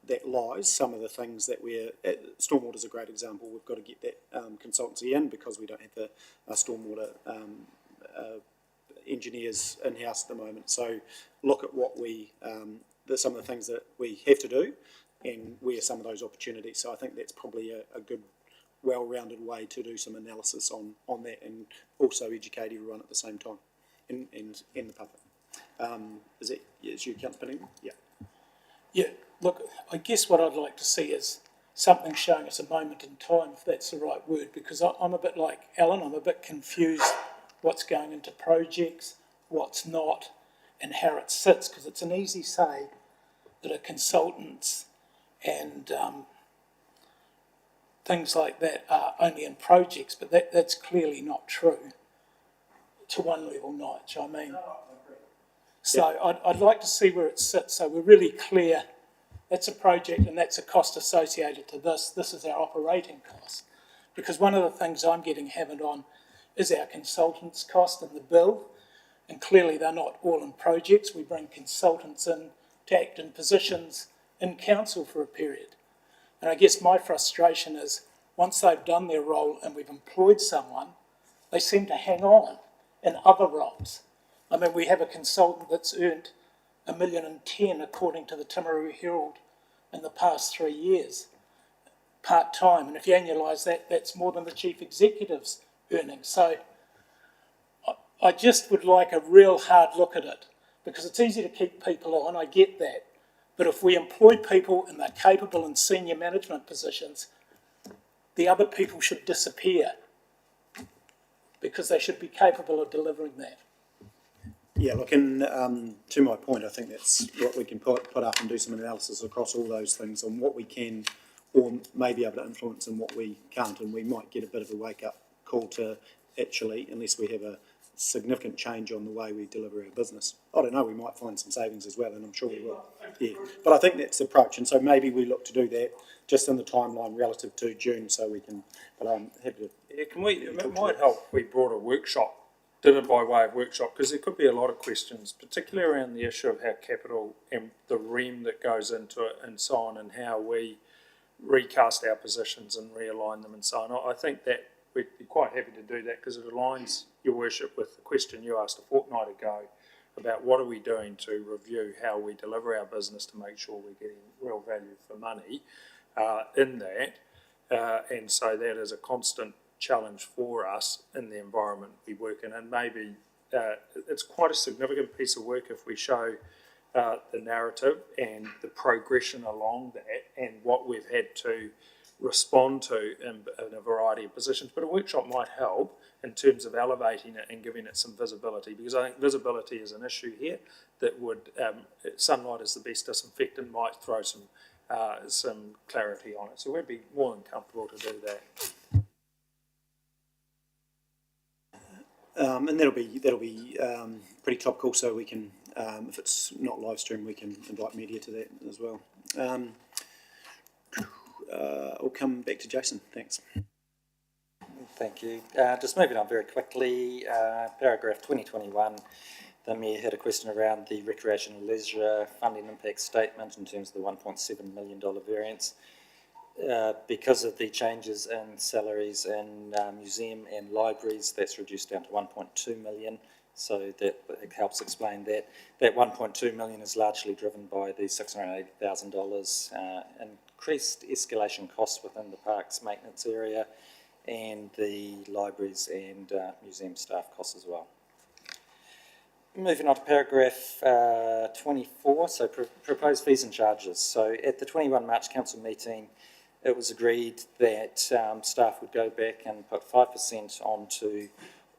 that lies. Some of the things that stormwater is a great example. We've got to get that consultancy in because we don't have the stormwater engineers in-house at the moment. So look at what some of the things that we have to do and where some of those opportunities. So I think that's probably a good, well-rounded way to do some analysis on that, and also educate everyone at the same time in the public. Is you, Councillor Piddington? Yeah. Yeah, look, I guess what I'd like to see is something showing us a moment in time, if that's the right word, because I'm a bit like Alan, I'm a bit confused what's going into projects, what's not, and how it sits, because it's an easy say that a consultants and things like that are only in projects, but that's clearly not true. To one level, Nigel, I mean. So I'd like to see where it sits, so we're really clear that's a project and that's a cost associated to this. This is our operating cost. Because one of the things I'm getting hammered on is our consultants' cost in the bill, and clearly they're not all in projects. We bring consultants in to act in positions in council for a period. And I guess my frustration is once they've done their role and we've employed someone, they seem to hang on in other roles. I mean, we have a consultant that's earned $1.10 million according to the Timaru Herald in the past 3 years, part-time. And if you annualise that, that's more than the chief executive's earnings. So I just would like a real hard look at it, because it's easy to keep people on, I get that. But if we employ people and they're capable in senior management positions, the other people should disappear, because they should be capable of delivering that. Yeah, look, and to my point, I think that's what we can put up and do some analysis across all those things on what we can or may be able to influence and what we can't, and we might get a bit of a wake-up call to actually, unless we have a significant change on the way we deliver our business. I don't know, we might find some savings as well, and I'm sure we will. Yeah, but I think that's the approach, and so maybe we look to do that just in the timeline relative to June, so we can, but I'm happy to... Yeah, it might help if we brought a workshop, did it by way of workshop, because there could be a lot of questions, particularly around the issue of how capital and the REM that goes into it and so on, and how we recast our positions and realign them and so on. I think that we'd be quite happy to do that, because it aligns, Your Worship, with the question you asked a fortnight ago about what are we doing to review how we deliver our business to make sure we're getting real value for money in that. And so that is a constant challenge for us in the environment we work in. And maybe it's quite a significant piece of work if we show the narrative and the progression along that and what we've had to respond to in a variety of positions. But a workshop might help in terms of elevating it and giving it some visibility, because I think visibility is an issue here that would, sunlight is the best disinfectant, might throw some clarity on it. So we'd be more than comfortable to do that. And that'll be pretty topical, so we can, if it's not live stream, we can invite media to that as well. I'll come back to Jason, thanks. Thank you. Just moving on very quickly, paragraph 2021, the Mayor had a question around the recreation and leisure funding impact statement in terms of the $1.7 million variance. Because of the changes in salaries in museum and libraries, that's reduced down to 1.2 million. So that helps explain that. That 1.2 million is largely driven by the $680,000 increased escalation costs within the parks maintenance area and the libraries and museum staff costs as well. Moving on to paragraph 24, so proposed fees and charges. So at the 21 March Council meeting, it was agreed that staff would go back and put 5% onto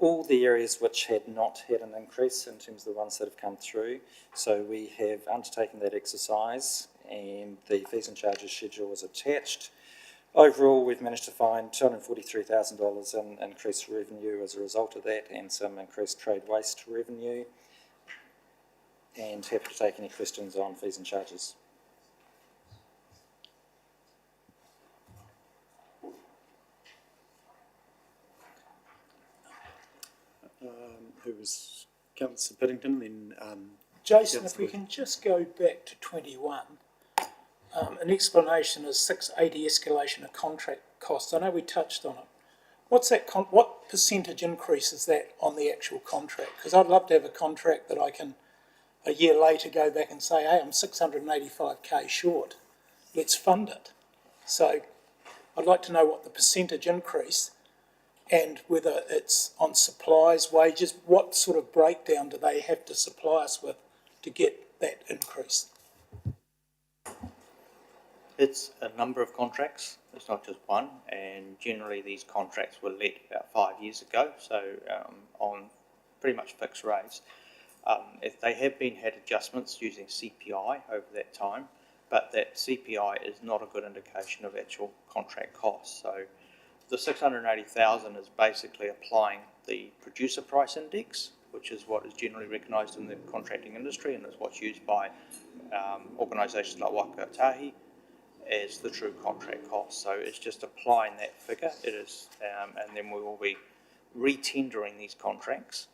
all the areas which had not had an increase in terms of the ones that have come through. So we have undertaken that exercise and the fees and charges schedule was attached. Overall, we've managed to find $243,000 in increased revenue as a result of that and some increased trade waste revenue. And happy to take any questions on fees and charges. Who was Councillor Piddington, then Jason, if we can just go back to 21, an explanation is 680 escalation of contract costs. I know we touched on it. What's that? What percentage increase is that on the actual contract? Because I'd love to have a contract that I can, a year later, go back and say, hey, I'm 685k short. Let's fund it. So I'd like to know what the percentage increase and whether it's on supplies, wages, what sort of breakdown do they have to supply us with to get that increase? It's a number of contracts, it's not just one, and generally these contracts were let about 5 years ago, so on pretty much fixed rates. If they have had adjustments using CPI over that time, but that CPI is not a good indication of actual contract costs. So the 680,000 is basically applying the producer price index, which is what is generally recognised in the contracting industry and is what's used by organisations like Waka Tahi as the true contract cost. So it's just applying that figure. It is, and then we will be re-tendering these contracts.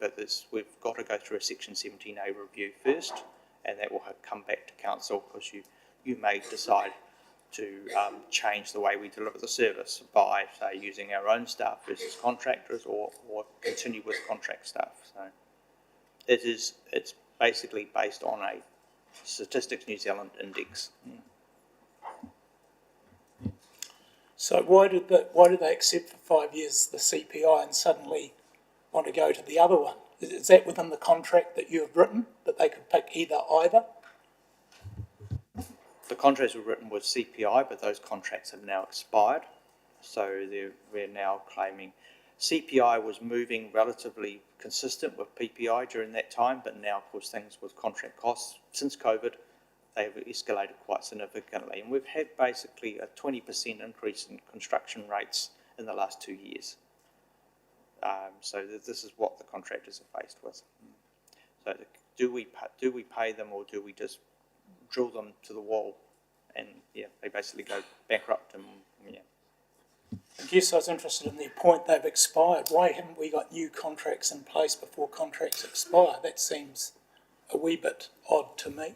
But we've got to go through a Section 17A review first, and that will come back to council because you may decide to change the way we deliver the service by, say, using our own staff versus contractors, or continue with contract staff. So it's basically based on a Statistics New Zealand index. So why did they accept for 5 years the CPI and suddenly want to go to the other one? Is that within the contract that you have written, that they could pick either? The contracts were written with CPI, but those contracts have now expired. So we're now claiming CPI was moving relatively consistent with PPI during that time, but now, of course, things with contract costs, since COVID, they have escalated quite significantly. And we've had basically a 20% increase in construction rates in the last 2 years. So this is what the contractors are faced with. So do we pay them, or do we just drill them to the wall? And yeah, they basically go bankrupt. And yeah. I guess I was interested in the point they've expired. Why haven't we got new contracts in place before contracts expire? That seems a wee bit odd to me.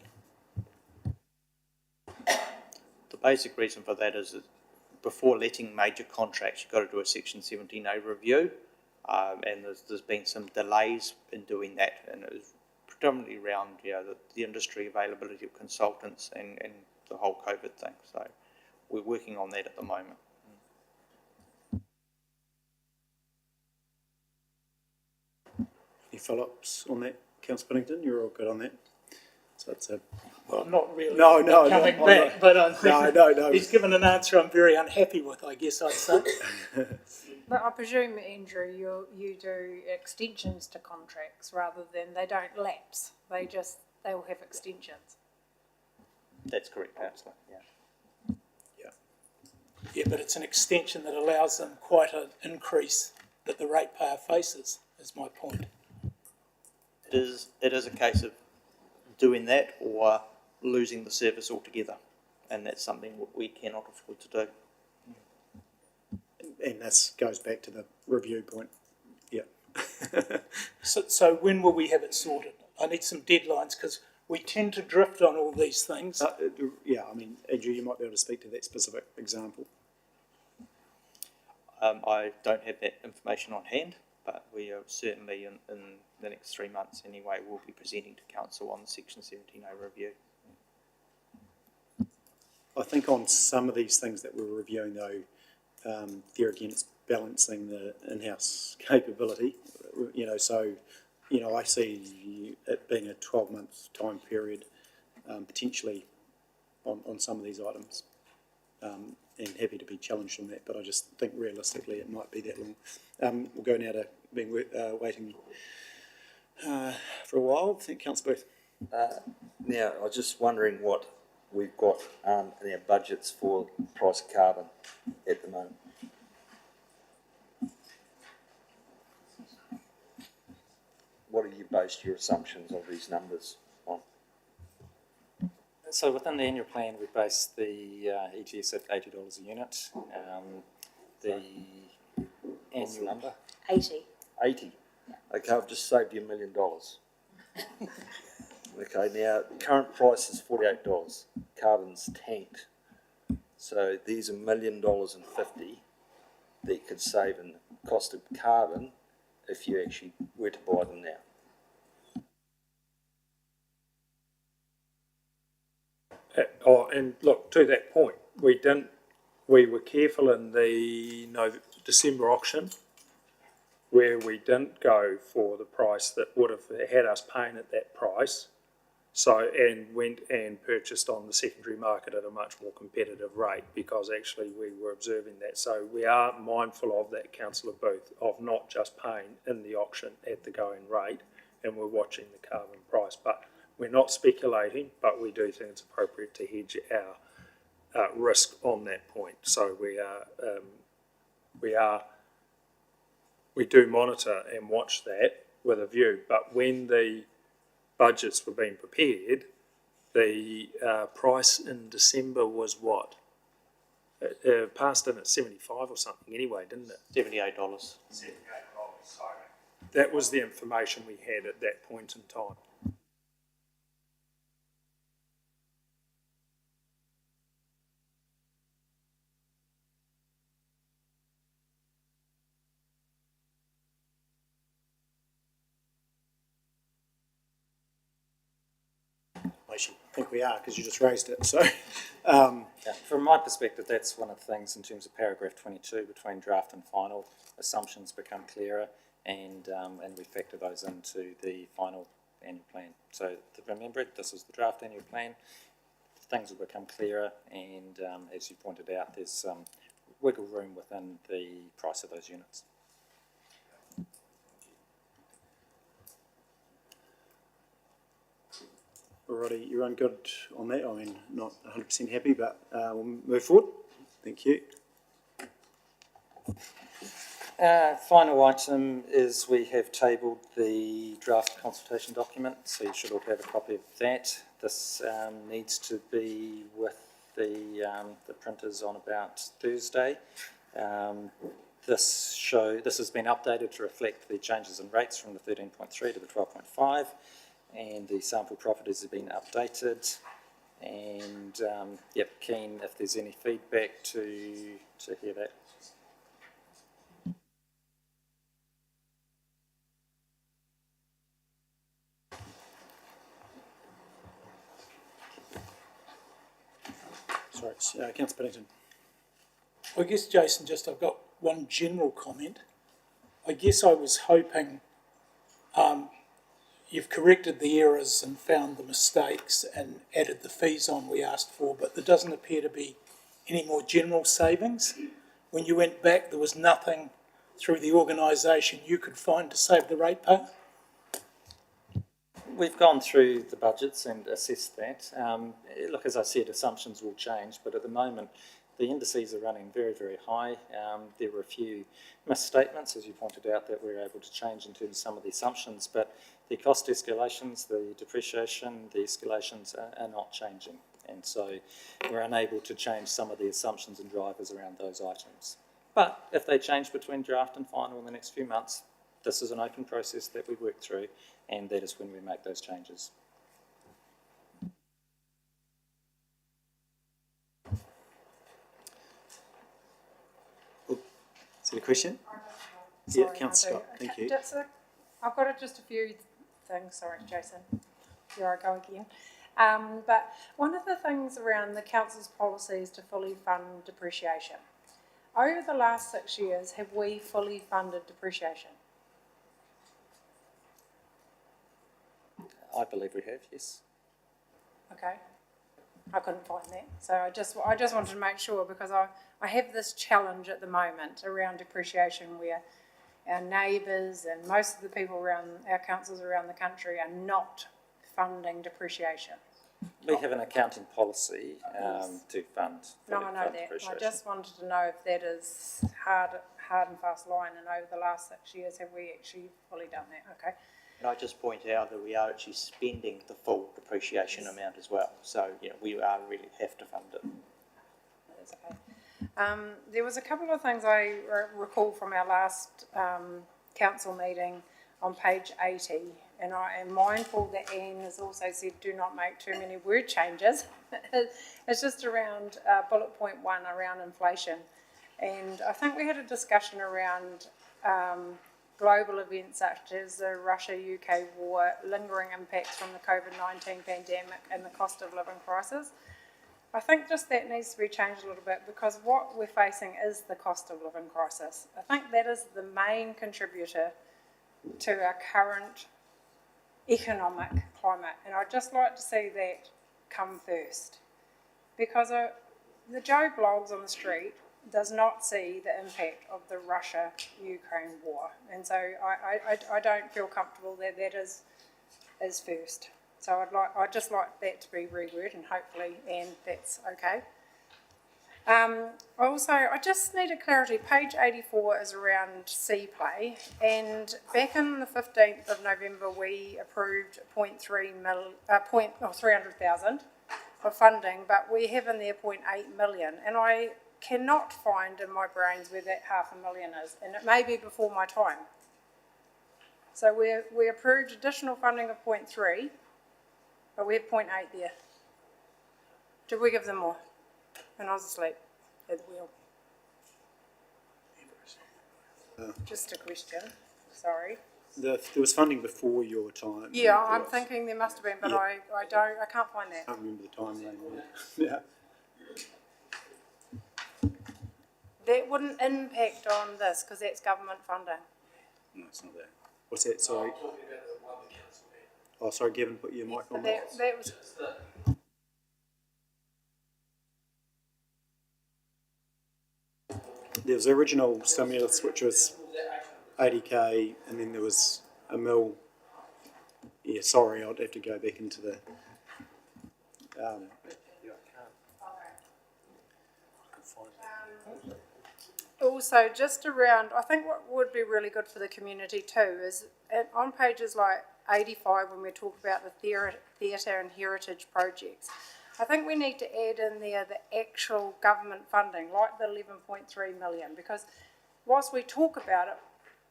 The basic reason for that is that before letting major contracts, you've got to do a Section 17A review. And there's been some delays in doing that, and it was predominantly around, the industry availability of consultants and the whole COVID thing. So we're working on that at the moment. Any follow-ups on that, Councillor Pennington? You're all good on that? So it's a... Well, I'm not really No, no, coming no, back, I'm but No. he's given an answer I'm very unhappy with, I guess I'd say. But I presume, Andrew, you do extensions to contracts rather than, they don't lapse, they will have extensions. That's correct, Councillor, yeah. Yeah, but it's an extension that allows them quite an increase that the ratepayer faces, is my point. It is a case of doing that or losing the service altogether, and that's something we cannot afford to do. And this goes back to the review point. Yeah. So when will we have it sorted? I need some deadlines, because we tend to drift on all these things. Yeah, I mean, Andrew, you might be able to speak to that specific example. I don't have that information on hand, but we are certainly in the next 3 months anyway, we'll be presenting to Council on the Section 17A review. I think on some of these things that we're reviewing though, there again, it's balancing the in-house capability, so, I see it being a 12-month time period, potentially on some of these items. And happy to be challenged on that, but I just think realistically it might be that long. We'll go now to being waiting for a while. I think Councillor Booth. Now, I was just wondering what we've got in our budgets for the price of carbon at the moment. What have you based your assumptions of these numbers on? So within the annual plan, we base the ETS at $80 a unit. The annual number. 80. 80. Okay, I've just saved you $1 million. Okay, now current price is $48. Carbon's tanked. So there's $1.05 million that you could save in the cost of carbon if you actually were to buy them now. And look, to that point, we were careful in the December auction where we didn't go for the price that would have had us paying at that price. So, and went and purchased on the secondary market at a much more competitive rate, because actually we were observing that. So we are mindful of that, Councillor Booth, of not just paying in the auction at the going rate, and we're watching the carbon price. But we're not speculating, but we do think it's appropriate to hedge our risk on that point. So we do monitor and watch that with a view. But when the budgets were being prepared, the price in December was what? It passed in at 75 or something anyway, didn't it? $78. $78. So that was the information we had at that point in time. I think we are, because you just raised it. So, Yeah, from my perspective, that's one of the things in terms of paragraph 22, between draft and final, assumptions become clearer, and we factor those into the final annual plan. So to remember it, this is the draft annual plan. Things will become clearer, and as you pointed out, there's some wiggle room within the price of those units. alrighty, you're on good on that. I mean, not 100% happy, but we'll move forward. Thank you. Final item is we have tabled the draft consultation document, so you should all have a copy of that. This needs to be with the printers on about Thursday. This has been updated to reflect the changes in rates from the 13.3 to the 12.5, and the sample properties have been updated. And keen if there's any feedback to hear that. Sorry, Councillor Pennington. I guess, Jason, I've got one general comment. I guess I was hoping, you've corrected the errors and found the mistakes and added the fees on we asked for, but there doesn't appear to be any more general savings. When you went back, there was nothing through the organisation you could find to save the ratepayer? We've gone through the budgets and assessed that. Look, as I said, assumptions will change, but at the moment, the indices are running very, very high. There were a few misstatements, as you pointed out, that we were able to change in terms of some of the assumptions, but the cost escalations, the depreciation, the escalations are not changing. And so we're unable to change some of the assumptions and drivers around those items. But if they change between draft and final in the next few months, this is an open process that we work through, and that is when we make those changes. Is there a question? Sorry, Yeah, Councillor Scott, thank you. I've got just a few things, sorry, Jason, here I go again. But one of the things around the council's policy is to fully fund depreciation. Over the last 6 years, have we fully funded depreciation? I believe we have, yes. Okay, I couldn't find that, so I just wanted to make sure, because I have this challenge at the moment around depreciation where our neighbours and most of the people around our councils around the country are not funding depreciation. We have an accounting policy to fund. No, I know that. I just wanted to know if that is hard and fast line, and over the last 6 years, have we actually fully done that? Okay. And I just point out that we are actually spending the full depreciation amount as well. So, we really have to fund it. That's okay. There was a couple of things I recall from our last council meeting on page 80, and I am mindful that Anne has also said do not make too many word changes. It's just around bullet point 1 around inflation, and I think we had a discussion around global events such as the Russia-UK war, lingering impacts from the COVID-19 pandemic and the cost of living crisis. I think just that needs to be changed a little bit, because what we're facing is the cost of living crisis. I think that is the main contributor to our current economic climate, and I'd just like to see that come first, because the Joe Blogs on the street does not see the impact of the Russia-Ukraine war, and so I don't feel comfortable that that is first. So I'd just like that to be reworded, and hopefully, and that's okay. I just need a clarity. Page 84 is around Sea Play, and back in the 15th of November, we approved 300,000 of funding, but we have in there 0.8 million, and I cannot find in my brains where that $500,000 is, and it may be before my time. So we approved additional funding of 0.3, but we have 0.8 there. Did we give them more? And I was asleep at the wheel. Just a question, sorry. There was funding before your time. Yeah, I'm thinking there must have been, but Yeah. I can't find that. I can't remember the timeline on it. Yeah. That wouldn't impact on this, because that's government funding. No, it's not that. What's that, sorry? Oh, sorry, Gavin, put your mic on. That was, There was the original stimulus, which was 80k, and then there was a mil. Yeah, sorry, I'd have to go back into the. also, just around, I think what would be really good for the community too is on pages like 85, when we talk about the theatre and heritage projects, I think we need to add in there the actual government funding, like the 11.3 million, because whilst we talk about it,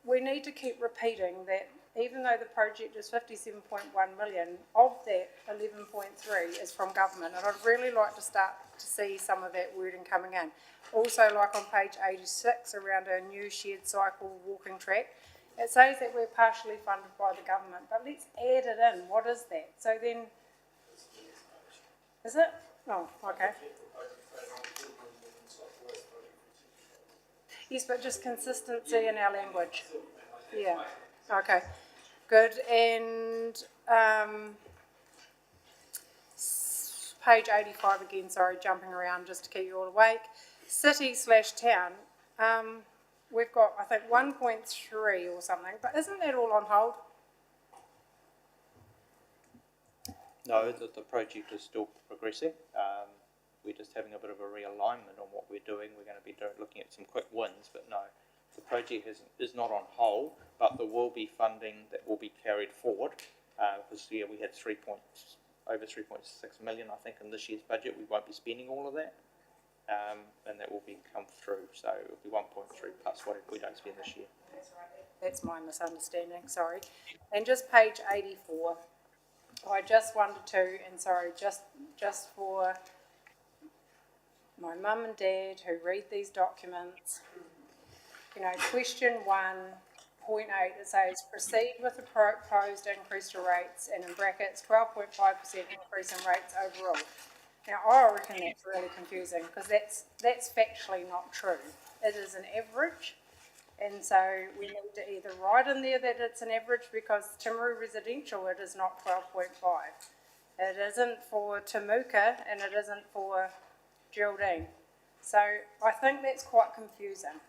we need to keep repeating that even though the project is 57.1 million, of that 11.3 is from government, and I'd really like to start to see some of that wording coming in. Also, like on page 86, around our new shared cycle walking track, it says that we're partially funded by the government, but let's add it in. What is that? So then, is it? Oh, okay. Yes, but just consistency in our language. Yeah, okay, good, and, page 85 again, sorry, jumping around just to keep you all awake. City/town, we've got, I think, 1.3 or something, but isn't that all on hold? No, the project is still progressing. We're just having a bit of a realignment on what we're doing. We're going to be looking at some quick wins, but no, the project is not on hold, but there will be funding that will be carried forward. Because we had over 3.6 million, I think, in this year's budget. We won't be spending all of that, and that will be come through. So it'll be 1.3 plus what we don't spend this year. That's my misunderstanding, sorry. And just page 84, I just wanted to, and sorry, just for my mum and dad who read these documents, you know, question 1.8, it says proceed with the proposed increase to rates, and in brackets 12.5% increase in rates overall. Now, I reckon that's really confusing because that's factually not true. It is an average, and so we need to either write in there that it's an average because Timaru residential, it is not 12.5. It isn't for Temuka and it isn't for Geraldine. So I think that's quite confusing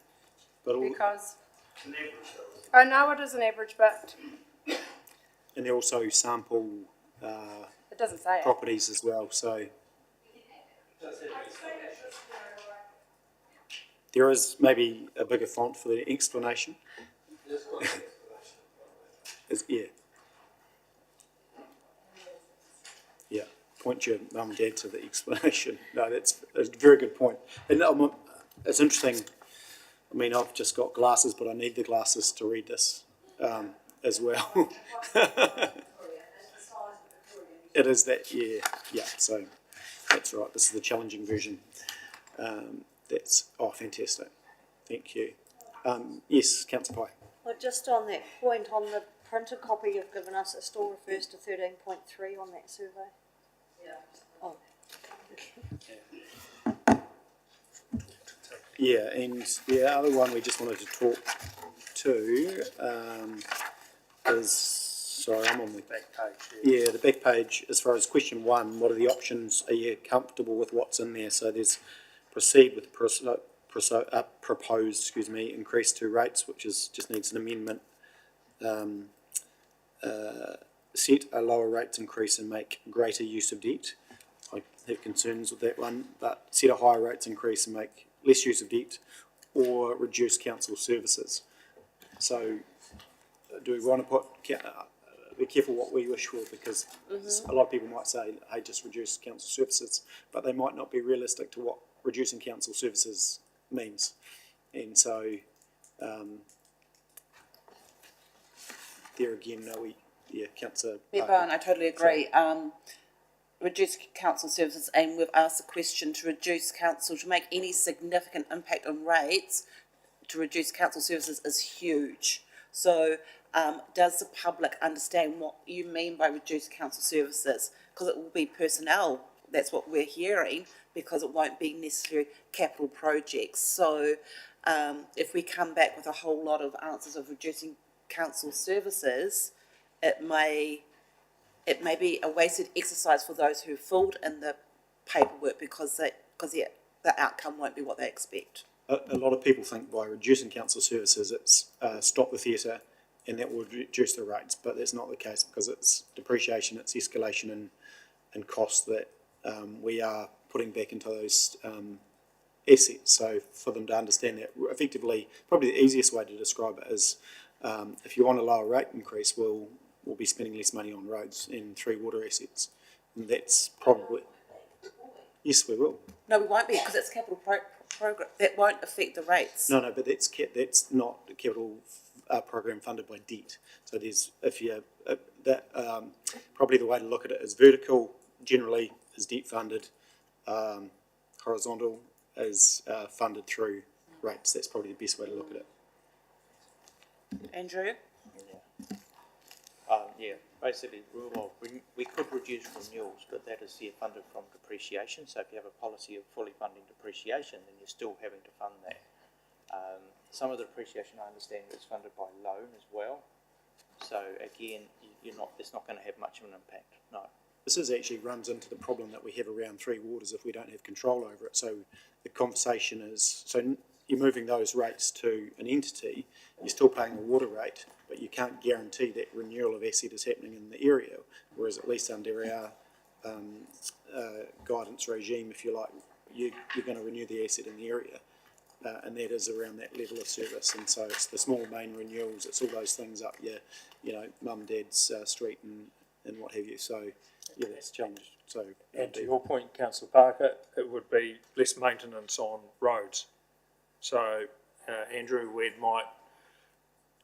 because I know it is an average, but And they also sample it doesn't say it. properties as well, so there is maybe a bigger font for the explanation. Yeah. Yeah, point your mum and dad to the explanation. No, that's a very good point. And it's interesting, I mean, I've just got glasses, but I need the glasses to read this as well. It is that, yeah, so that's right, this is the challenging version. Fantastic, thank you. Yes, Councillor Pye. Well, just on that point, on the printed copy you've given us, it still refers to 13.3 on that survey. Oh. Yeah, and the other one we just wanted to talk to is, sorry, I'm on the back page. Yeah, the back page, as far as question 1, what are the options? Are you comfortable with what's in there? So there's proceed with proposed, increase to rates, which just needs an amendment. Set a lower rates increase and make greater use of debt. I have concerns with that one, but set a higher rates increase and make less use of debt, or reduce council services. So do we want to be careful what we wish for, because a lot of people might say, hey, just reduce council services, but they might not be realistic to what reducing council services means. And so there again, Councillor Member, and I totally agree. Reduce council services, and we've asked the question to reduce council, to make any significant impact on rates, to reduce council services is huge. So does the public understand what you mean by reduce council services? Because it will be personnel, that's what we're hearing, because it won't be necessarily capital projects. So if we come back with a whole lot of answers of reducing council services, it may be a wasted exercise for those who filled in the paperwork because the outcome won't be what they expect. A lot of people think by reducing council services, it's stop the theatre and that will reduce the rates, but that's not the case, because it's depreciation, it's escalation in costs that we are putting back into those assets. So for them to understand that, effectively, probably the easiest way to describe it is if you want a lower rate increase, we'll be spending less money on roads and 3 water assets. And that's probably... Yes, we will. No, we won't be, because it's capital program. That won't affect the rates. No, but that's not a capital program funded by debt. So there's, probably the way to look at it is vertical generally is debt funded, horizontal is funded through rates. That's probably the best way to look at it. Andrew? Basically, we could reduce renewals, but that is funded from depreciation. So if you have a policy of fully funding depreciation, then you're still having to fund that. Some of the depreciation, I understand, is funded by loan as well. So again, it's not going to have much of an impact, no. This actually runs into the problem that we have around Three Waters if we don't have control over it. So the conversation is, so you're moving those rates to an entity, you're still paying a water rate, but you can't guarantee that renewal of asset is happening in the area, whereas at least under our guidance regime, if you like, you're going to renew the asset in the area. And that is around that level of service, and so it's the small main renewals, it's all those things up your, mum, dad's street and what have you, so, yeah, that's changed, so. And to your point, Councillor Parker, it would be less maintenance on roads. So, Andrew, we might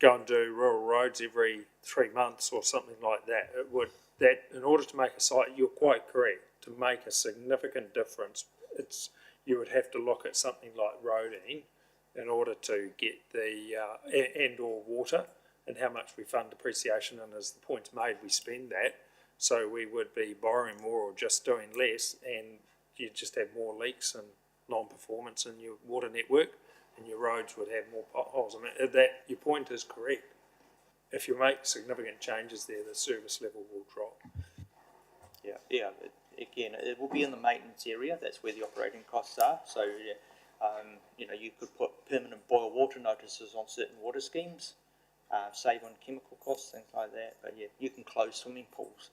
go and do rural roads every 3 months or something like that. It would, that, in order to make a site, you're quite correct, to make a significant difference, you would have to look at something like roading in order to get the, and or water, and how much we fund depreciation, and as the point's made, we spend that. So we would be borrowing more or just doing less, and you just have more leaks and non-performance in your water network, and your roads would have more potholes. I mean, your point is correct. If you make significant changes there, the service level will drop. Yeah. Again, it will be in the maintenance area. That's where the operating costs are. So, you could put permanent boil water notices on certain water schemes, save on chemical costs, things like that. But yeah, you can close swimming pools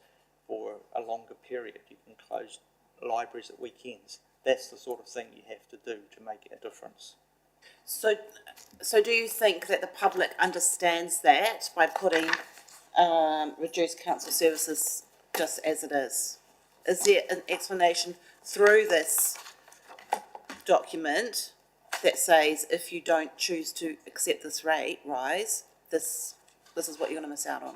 for a longer period. You can close libraries at weekends. That's the sort of thing you have to do to make a difference. So do you think that the public understands that by putting reduced council services just as it is? Is there an explanation through this document that says if you don't choose to accept this rate rise, this is what you're going to miss out on?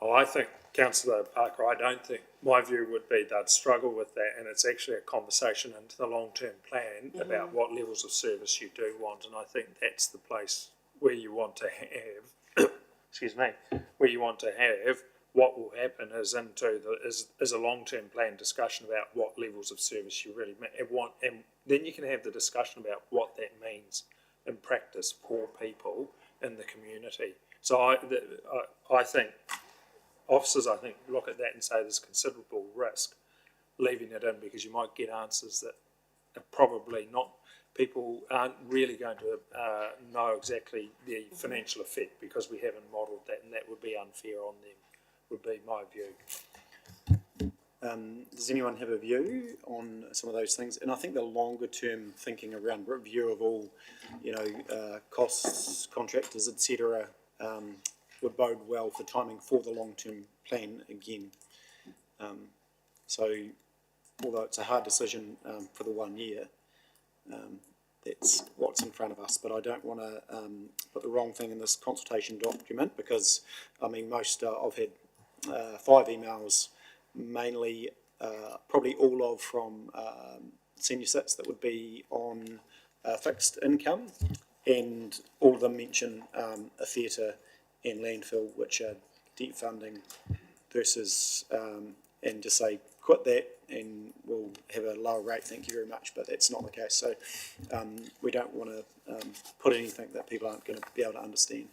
Oh, I think, Councillor Parker, I don't think, my view would be they'd struggle with that, and it's actually a conversation into the long-term plan about what levels of service you do want, and I think that's the place where you want to have, where you want to have, what will happen is is a long-term plan discussion about what levels of service you really want, and then you can have the discussion about what that means in practice for people in the community. So I think officers, look at that and say there's considerable risk leaving it in, because you might get answers that are probably not, people aren't really going to know exactly the financial effect, because we haven't modelled that, and that would be unfair on them, would be my view. Does anyone have a view on some of those things? And I think the longer term thinking around review of all, costs, contractors, etc., would bode well for timing for the long term plan again. So, although it's a hard decision for the 1 year, that's what's in front of us. But I don't want to put the wrong thing in this consultation document, because most I've had 5 emails, mainly probably all from senior cits that would be on fixed income, and all of them mention a theatre and landfill, which are debt funding versus, and just say quit that and we'll have a lower rate, thank you very much, but that's not the case. So we don't want to put anything that people aren't going to be able to understand.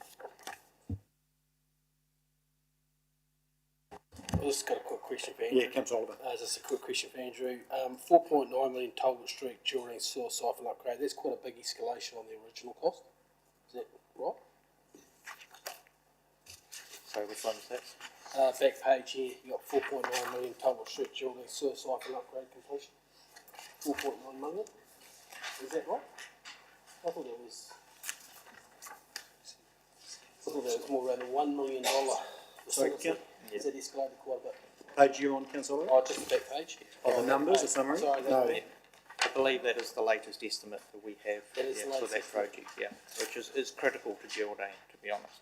I've just got a quick question for Andrew. Yeah, Councillor Oliver. Just a quick question for Andrew. 4.9 million Talbot Street during sewer siphon upgrade. That's quite a big escalation on the original cost. Is that right? So which one is that? Back page here, you got 4.9 million Talbot Street during sewer siphon upgrade completion. 4.9 million. Is that right? I thought it was. More around a $1 million. Sorry, Is that escalated quite a bit? Page you on, Councillor Oliver? Oh, just the back page. The numbers, the summary? Sorry, No. I believe that is the latest estimate that we have That is the for latest that project, which is critical to Geraldine, to be honest.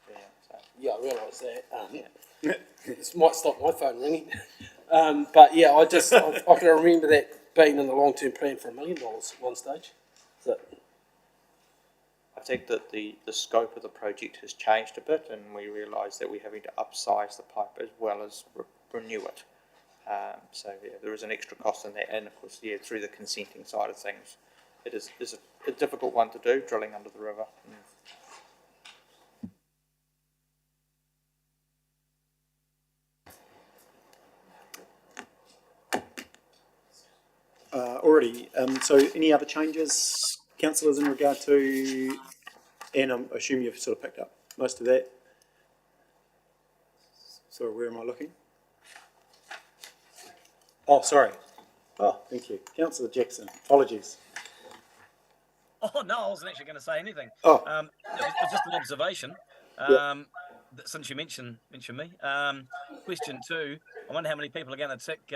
Yeah, I realise that. Yeah. This might stop my phone ringing. But yeah, I can remember that being in the long-term plan for $1 million at one stage. So, I think that the scope of the project has changed a bit, and we realise that we're having to upsize the pipe as well as renew it. So there is an extra cost in that, and of course, through the consenting side of things, it is a difficult one to do, drilling under the river. Already, so any other changes, councillors, in regard to, and I assume you've sort of picked up most of that. Sorry, where am I looking? Oh, sorry. Oh, thank you. Councillor Jackson, apologies. Oh, no, I wasn't actually going to say anything. Oh. It was just an observation. Yeah. Since you mentioned me. Question 2, I wonder how many people are going to tick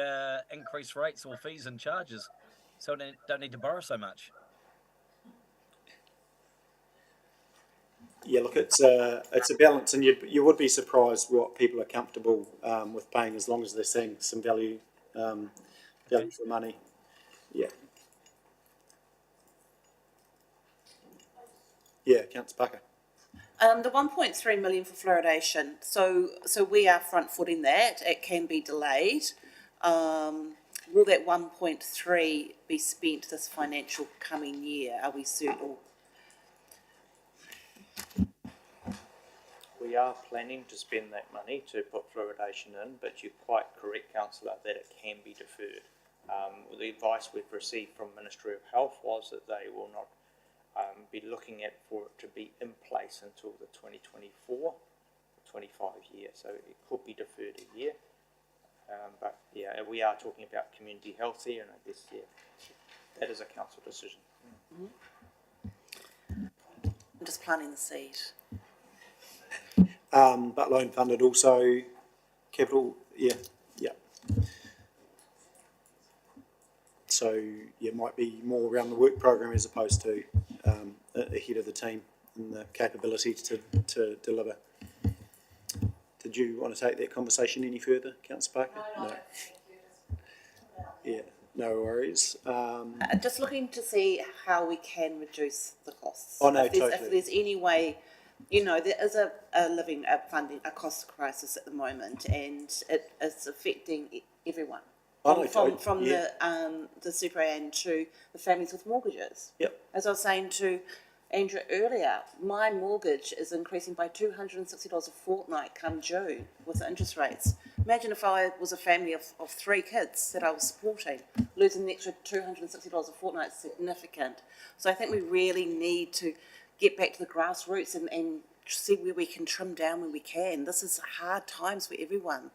increased rates or fees and charges, so they don't need to borrow so much. Yeah, look, it's a balance, and you would be surprised what people are comfortable with paying, as long as they're seeing some value for money. Yeah. Yeah, Councillor Parker. The 1.3 million for fluoridation, so we are front footing that. It can be delayed. Will that 1.3 be spent this financial coming year? Are we certain? We are planning to spend that money to put fluoridation in, but you're quite correct, councillor, that it can be deferred. The advice we've received from Ministry of Health was that they will not be looking at for it to be in place until the 2024-25 year, so it could be deferred a year. But yeah, we are talking about community health here, and I guess that is a council decision. I'm just planting the seed. But loan funded also, capital, yeah. So it might be more around the work program as opposed to ahead of the team and the capability to deliver. Did you want to take that conversation any further, Councillor Parker? No. Yeah, no worries. Just looking to see how we can reduce the costs. Oh, no, if there's any way, there is a cost crisis at the moment, and it is affecting everyone. From the super and to the families with mortgages. Yep. As I was saying to Andrew earlier, my mortgage is increasing by $260 a fortnight come June with the interest rates. Imagine if I was a family of 3 kids that I was supporting, losing the extra $260 a fortnight is significant. So I think we really need to get back to the grassroots and see where we can trim down when we can. This is hard times for everyone.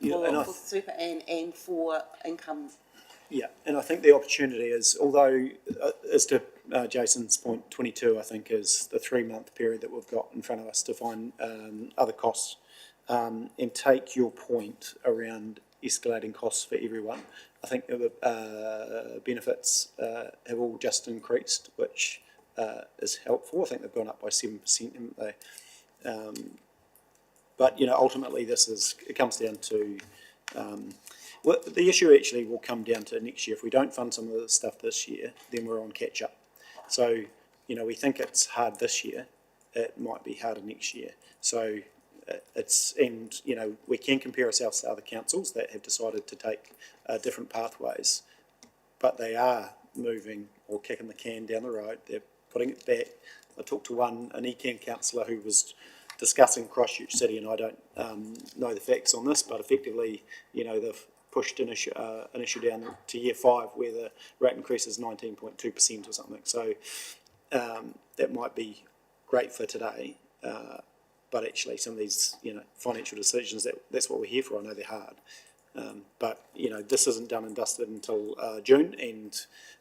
For super and for income. Yeah, and I think the opportunity is, although, as to Jason's point, 22, I think, is the 3-month period that we've got in front of us to find other costs, and take your point around escalating costs for everyone. I think the benefits have all just increased, which is helpful. I think they've gone up by 7%, haven't they? But ultimately, it comes down to the issue actually will come down to next year. If we don't fund some of the stuff this year, then we're on catch up. So we think it's hard this year. It might be harder next year. So we can compare ourselves to other councils that have decided to take different pathways, but they are moving or kicking the can down the road. They're putting it back. I talked to an ECAN councillor who was discussing Christchurch City, and I don't know the facts on this, but effectively, they've pushed an issue down to year 5 where the rate increase is 19.2% or something. So that might be great for today, but actually some of these financial decisions, that's what we're here for. I know they're hard, but this isn't done and dusted until June, and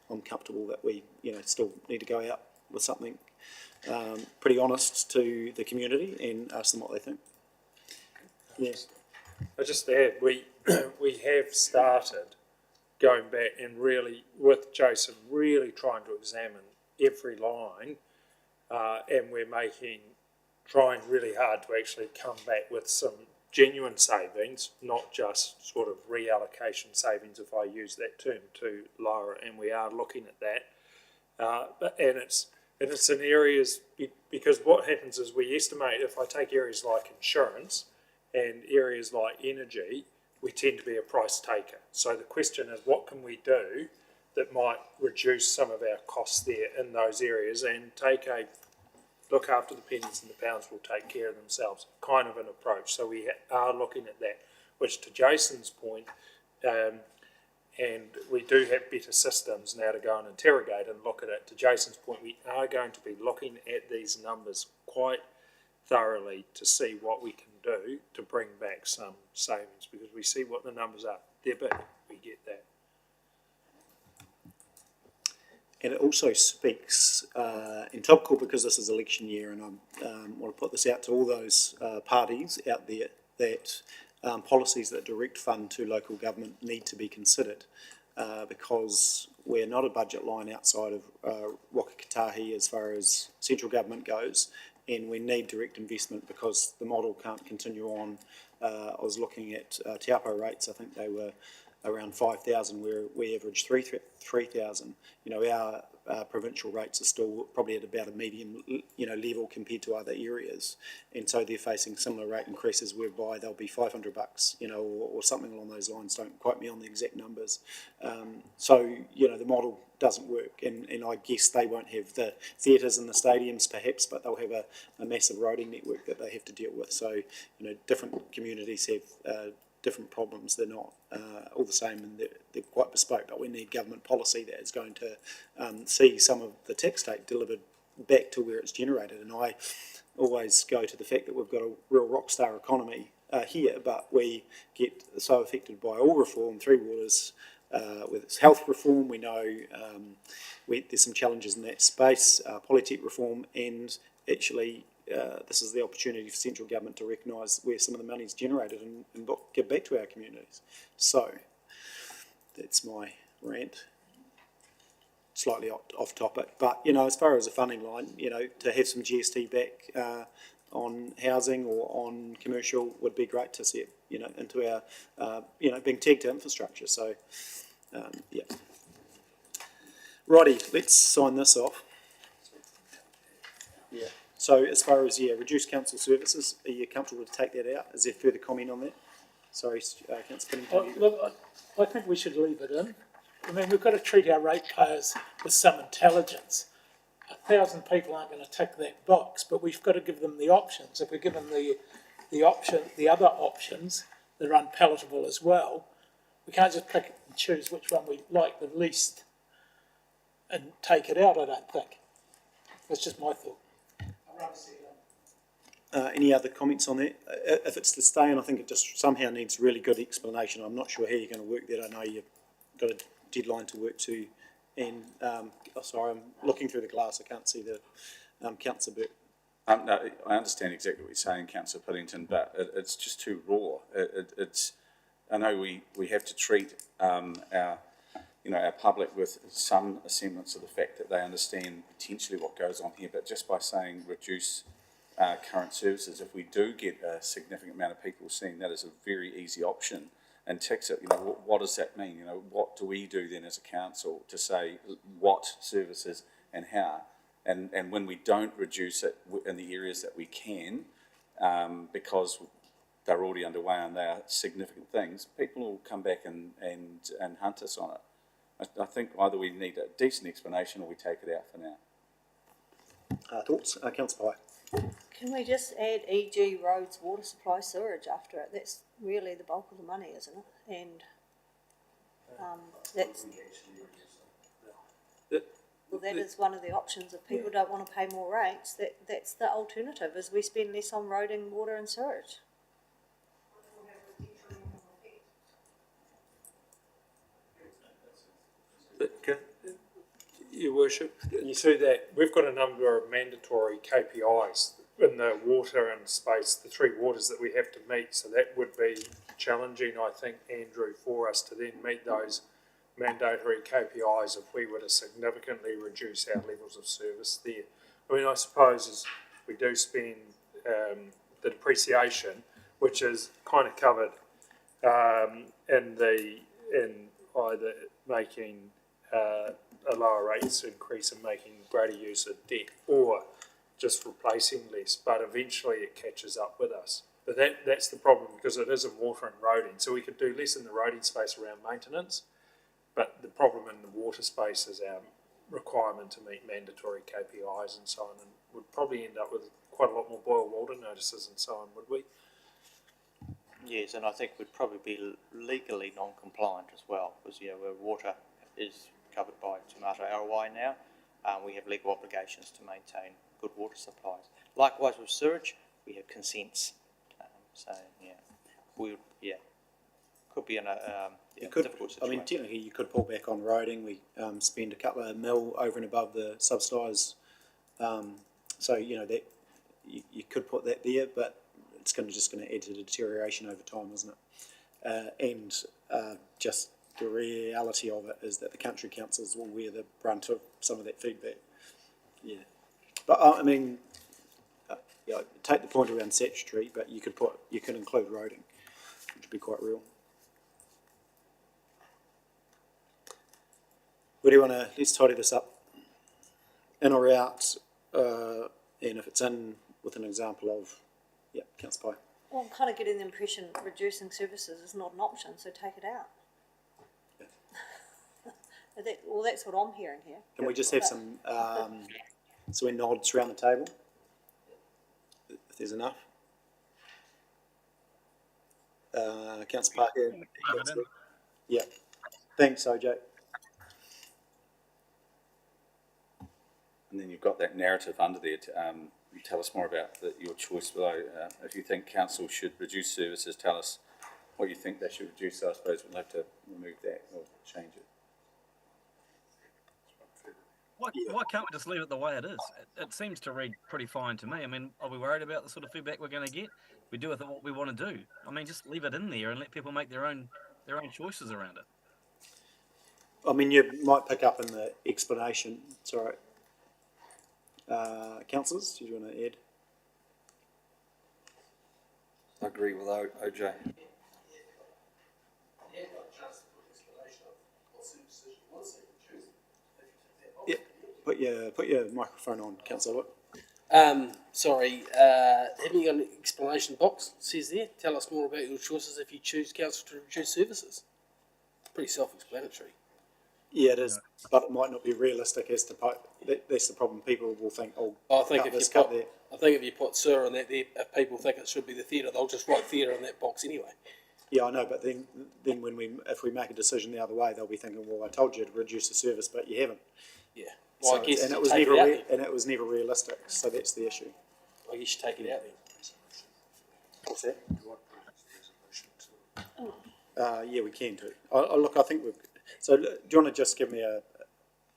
I'm comfortable that we still need to go out with something pretty honest to the community and ask them what they think. Yes. I just add, we have started going back and really, with Jason, really trying to examine every line, and we're trying really hard to actually come back with some genuine savings, not just sort of reallocation savings, if I use that term, to Lara, and we are looking at that. And it's in areas, because what happens is we estimate, if I take areas like insurance and areas like energy, we tend to be a price taker. So the question is, what can we do that might reduce some of our costs there in those areas and look after the pennies and the pounds will take care of themselves, kind of an approach. So we are looking at that, which to Jason's point, and we do have better systems now to go and interrogate and look at it. To Jason's point, we are going to be looking at these numbers quite thoroughly to see what we can do to bring back some savings, because we see what the numbers are. They're big, we get that. And it also speaks in topical, because this is election year, and I want to put this out to all those parties out there, that policies that direct fund to local government need to be considered, because we're not a budget line outside of Waka Kotahi as far as central government goes, and we need direct investment because the model can't continue on. I was looking at Te Apo rates. I think they were around 5,000, where we average 3,000. You know, our provincial rates are still probably at about a medium, level compared to other areas, and so they're facing similar rate increases whereby they'll be $500, or something along those lines. Don't quote me on the exact numbers. So the model doesn't work, and I guess they won't have the theatres and the stadiums perhaps, but they'll have a massive roading network that they have to deal with. So different communities have different problems. They're not all the same, and they're quite bespoke, but we need government policy that is going to see some of the tax take delivered back to where it's generated. And I always go to the fact that we've got a real rock star economy here, but we get so affected by all reform, Three Waters, with its health reform. We know there's some challenges in that space, Polytech reform, and actually this is the opportunity for central government to recognise where some of the money's generated and give back to our communities. So that's my rant. Slightly off topic, but as far as a funding line, to have some GST back on housing or on commercial would be great to see it, into our, being tagged to infrastructure. So, yeah. Righty, let's sign this off. Yeah. So as far as, reduced council services, are you comfortable to take that out? Is there further comment on that? Sorry, Councillor Pennington. Look, I think we should leave it in. I mean, we've got to treat our ratepayers with some intelligence. 1,000 people aren't going to tick that box, but we've got to give them the options. If we give them the other options that are unpalatable as well, we can't just pick and choose which one we like the least and take it out, I don't think. That's just my thought. Any other comments on that? If it's to stay in, I think it just somehow needs really good explanation. I'm not sure how you're going to work that. I know you've got a deadline to work to, and sorry, I'm looking through the glass. I can't see the Councillor Burke. No, I understand exactly what you're saying, Councillor Piddington, but it's just too raw. I know we have to treat our public with some semblance of the fact that they understand potentially what goes on here, but just by saying reduce current services, if we do get a significant amount of people seeing that as a very easy option and ticks it, what does that mean? What do we do then as a council to say what services and how? And when we don't reduce it in the areas that we can, because they're already underway and they are significant things, people will come back and hunt us on it. I think either we need a decent explanation or we take it out for now. Thoughts? Councillor Pye. Can we just add e.g. roads, water supply, sewerage after it? That's really the bulk of the money, isn't it? And that is one of the options. If people don't want to pay more rates, that's the alternative, is we spend less on roading, water and sewerage. Your Worship, you see that we've got a number of mandatory KPIs in the water and space, the three waters that we have to meet, so that would be challenging, I think, Andrew, for us to then meet those mandatory KPIs if we were to significantly reduce our levels of service there. I mean, I suppose as we do spend the depreciation, which is kind of covered in either making a lower rates increase and making greater use of debt, or just replacing less, but eventually it catches up with us. But that's the problem, because it is in water and roading, so we could do less in the roading space around maintenance, but the problem in the water space is our requirement to meet mandatory KPIs and so on, and would probably end up with quite a lot more boil water notices and so on, would we? Yes, and I think we'd probably be legally non-compliant as well, because, where water is covered by Te Mata ROI now, we have legal obligations to maintain good water supplies. Likewise with sewage, we have consents. Could be in a difficult situation. Technically you could pull back on roading. We spend a couple of mil over and above the subsidised. That you could put that there, but it's just going to add to the deterioration over time, isn't it? Just the reality of it is that the country councils will wear the brunt of some of that feedback. Yeah, but take the point around statutory, but you could include roading, which would be quite real. Where do you want to, let's tidy this up. In or out, and if it's in with an example of, Councillor Pye. Well, I'm kind of getting the impression reducing services is not an option, so take it out. That's what I'm hearing here. Can we just have some nods around the table? If there's enough. Councillor Parker. Yeah. Thanks, OJ. And then you've got that narrative under there. You tell us more about your choice below. If you think council should reduce services, tell us what you think they should reduce. I suppose we'll have to remove that or change it. Why can't we just leave it the way it is? It seems to read pretty fine to me. I mean, are we worried about the sort of feedback we're going to get? We do with it what we want to do. I mean, just leave it in there and let people make their own choices around it. I mean, you might pick up in the explanation. It's all right. Councillors, did you want to add? I agree with OJ. Yeah, put your microphone on, Councillor. Sorry, haven't you got an explanation box? It says there, tell us more about your choices if you choose council to reduce services. Pretty self-explanatory. Yeah, it is, but it might not be realistic as to that's the problem. People will think, I think if you put sewer on that there, if people think it should be the theatre, they'll just write theatre in that box anyway. Yeah, I know, but then if we make a decision the other way, they'll be thinking, well, I told you to reduce the service, but you haven't. Yeah. Well, So, I guess and it was never realistic, so that's the issue. I guess you take it out then. What's that? Yeah, we can do. Look, I think we've. So, do you want to just give me a?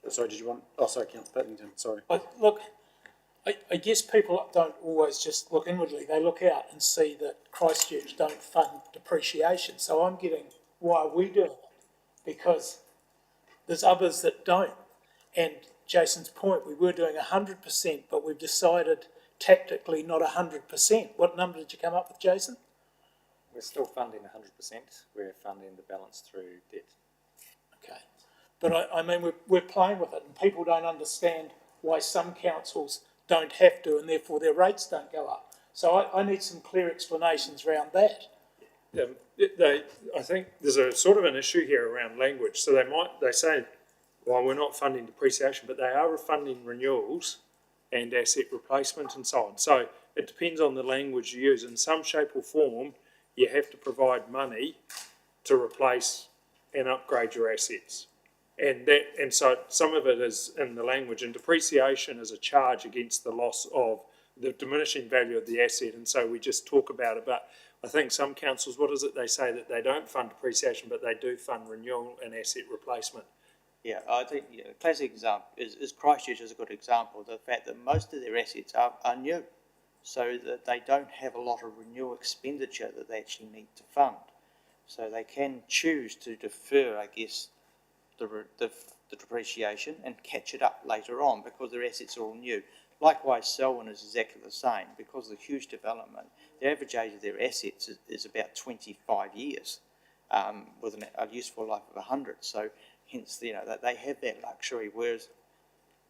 Sorry, did you want? Oh, sorry, Councillor Paddington. Sorry. I guess people don't always just look inwardly. They look out and see that Christchurch don't fund depreciation. So I'm getting, why are we doing it? Because there's others that don't. And Jason's point, we were doing 100%, but we've decided tactically not 100%. What number did you come up with, Jason? We're still funding 100%. We're funding the balance through debt. Okay. But I mean, we're playing with it, and people don't understand why some councils don't have to, and therefore their rates don't go up. So I need some clear explanations around that. I think there's a sort of an issue here around language. So they say, well, we're not funding depreciation, but they are funding renewals and asset replacement and so on. So it depends on the language you use. In some shape or form, you have to provide money to replace and upgrade your assets. And so some of it is in the language, and depreciation is a charge against the loss of the diminishing value of the asset, and so we just talk about it. But I think some councils, what is it they say, that they don't fund depreciation, but they do fund renewal and asset replacement? Yeah, I think a classic example is Christchurch is a good example of the fact that most of their assets are new, so that they don't have a lot of renewal expenditure that they actually need to fund. So they can choose to defer, I guess, the depreciation and catch it up later on because their assets are all new. Likewise, Selwyn is exactly the same. Because of the huge development, the average age of their assets is about 25 years, with a useful life of 100. So hence, that they have that luxury, whereas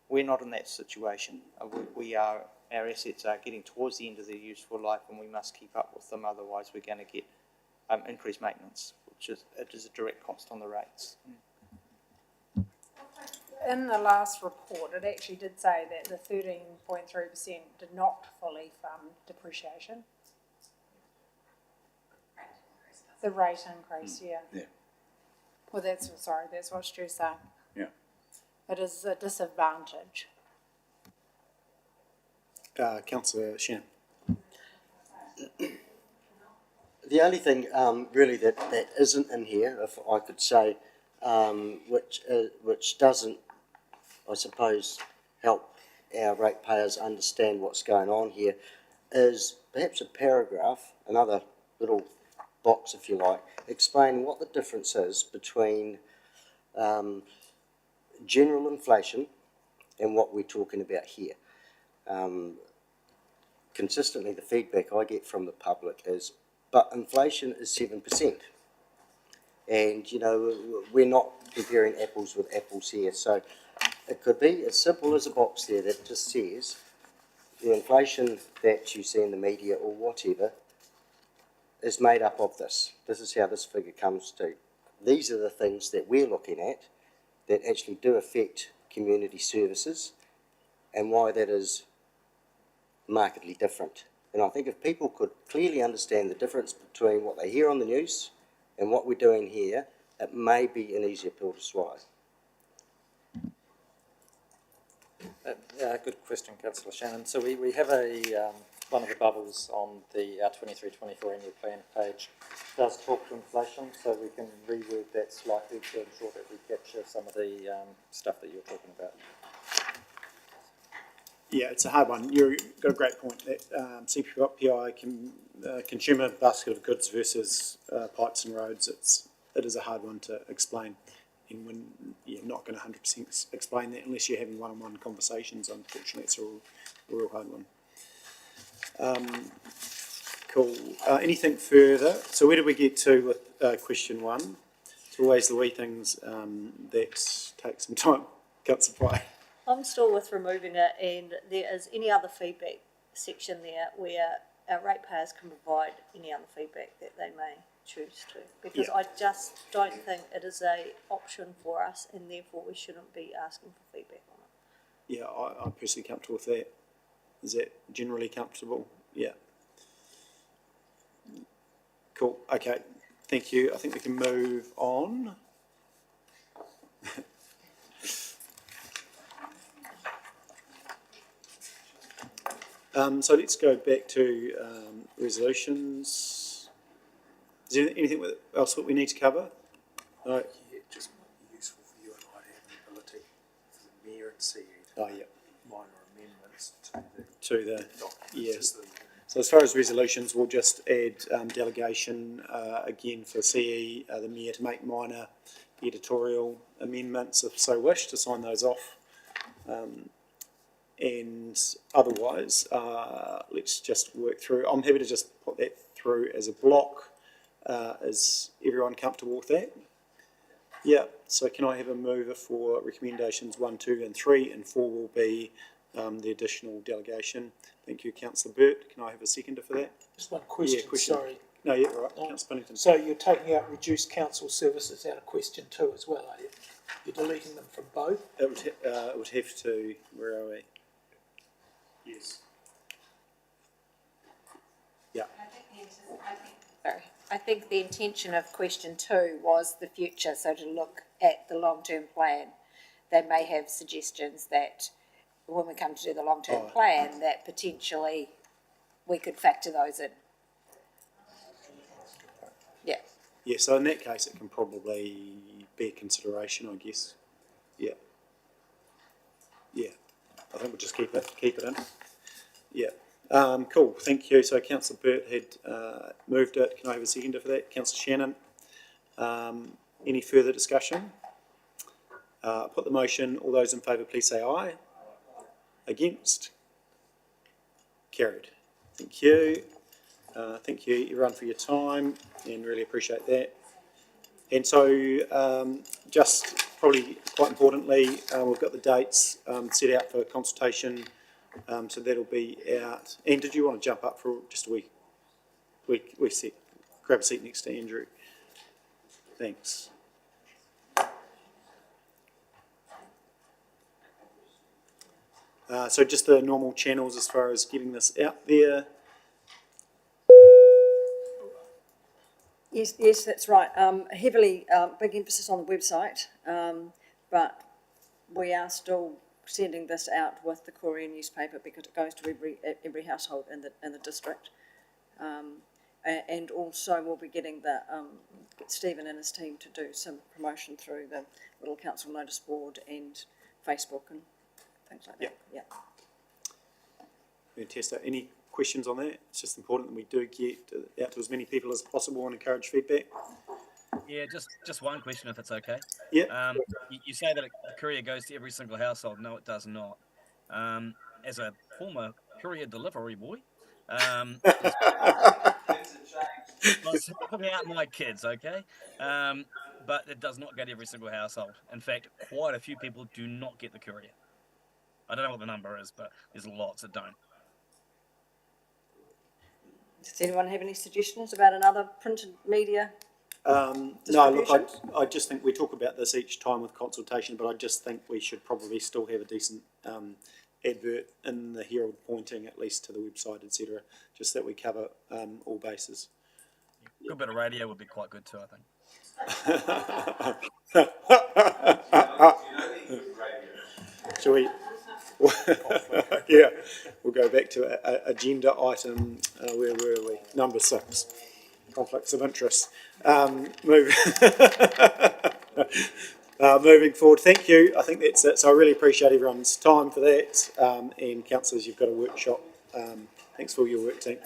we're not in that situation. Our assets are getting towards the end of their useful life, and we must keep up with them. Otherwise, we're going to get increased maintenance, which is a direct cost on the rates. in the last report, it actually did say that the 13.3% did not fully fund depreciation. The rate increase, yeah. Yeah. Well, that's what Stu's saying. Yeah. It is a disadvantage. Councillor Shannon. The only thing really that isn't in here, if I could say, which doesn't, I suppose, help our ratepayers understand what's going on here, is perhaps a paragraph, another little box if you like, explaining what the difference is between general inflation and what we're talking about here. Consistently, the feedback I get from the public is, but inflation is 7%. And, you know, we're not comparing apples with apples here. So it could be as simple as a box there that just says the inflation that you see in the media or whatever is made up of this. This is how this figure comes to. These are the things that we're looking at that actually do affect community services and why that is markedly different. And I think if people could clearly understand the difference between what they hear on the news and what we're doing here, it may be an easier pill to swallow. Good question, Councillor Shannon. So we have a one of the bubbles on the 23-24 annual plan page does talk to inflation, so we can reword that slightly to ensure that we capture some of the stuff that you're talking about. Yeah, it's a hard one. You've got a great point. That CPI, consumer basket of goods versus pipes and roads, it is a hard one to explain. And when you're not going to 100% explain that unless you're having one-on-one conversations, unfortunately, it's a real hard one. Cool. Anything further? So where did we get to with question one? It's always the wee things that take some time. Councillor Pye. I'm still with removing it, and there is any other feedback section there where our ratepayers can provide any other feedback that they may choose to. Because I just don't think it is a option for us, and therefore we shouldn't be asking for feedback on it. Yeah, I'm personally comfortable with that. Is that generally comfortable? Yeah. Cool. Okay. Thank you. I think we can move on. So let's go back to resolutions. Is there anything else that we need to cover? No. Yeah, it just might be useful for you and I to have the ability for the mayor and CE to make minor amendments to the document. Yes. So as far as resolutions, we'll just add delegation again for CE, the mayor to make minor editorial amendments if so wish, to sign those off. And otherwise, let's just work through. I'm happy to just put that through as a block. Is everyone comfortable with that? Yeah, so can I have a mover for recommendations 1, 2 and 3, and 4 will be the additional delegation. Thank you, Councillor Burt. Can I have a seconder for that? Just one question, sorry. No, yeah, all right, Councillor Pennington. So you're taking out reduced council services out of question 2 as well, are you? You're deleting them from both? It would have to, where are we? Yes. Yeah. I think the intention of question 2 was the future, so to look at the long-term plan. They may have suggestions that when we come to do the long-term plan, that potentially we could factor those in. Yeah. Yeah, so in that case, it can probably be a consideration, I guess. Yeah. Yeah. I think we'll just keep it in. Yeah. Cool, thank you. So Councillor Burt had moved it. Can I have a seconder for that? Councillor Shannon. Any further discussion? Put the motion. All those in favour, please say aye. Against? Carried. Thank you. Thank you everyone for your time and really appreciate that. And so just probably quite importantly, we've got the dates set out for consultation, so that'll be out. And did you want to jump up for just a wee sec? Grab a seat next to Andrew. Thanks. So just the normal channels as far as getting this out there. Yes, that's right. Heavily, big emphasis on the website, but we are still sending this out with the Courier newspaper because it goes to every household in the district. And also we'll be getting get Stephen and his team to do some promotion through the Little Council notice board and Facebook and things like that. Yeah. Fantastic. Any questions on that? It's just important that we do get out to as many people as possible and encourage feedback. Yeah, just one question, if it's okay. Yeah. You say that a courier goes to every single household. No, it does not. As a former courier delivery boy, putting out my kids, okay? But it does not go to every single household. In fact, quite a few people do not get the courier. I don't know what the number is, but there's lots that don't. Does anyone have any suggestions about another printed media? No, look, I just think we talk about this each time with consultation, but I just think we should probably still have a decent advert in the Herald pointing at least to the website, etc., just that we cover all bases. A good bit of radio would be quite good too, I think. Shall we? Yeah, we'll go back to agenda item, where were we? Number 6, conflicts of interest. Moving forward, thank you. I think that's it. So I really appreciate everyone's time for that. And councillors, you've got a workshop. Thanks for all your work, team.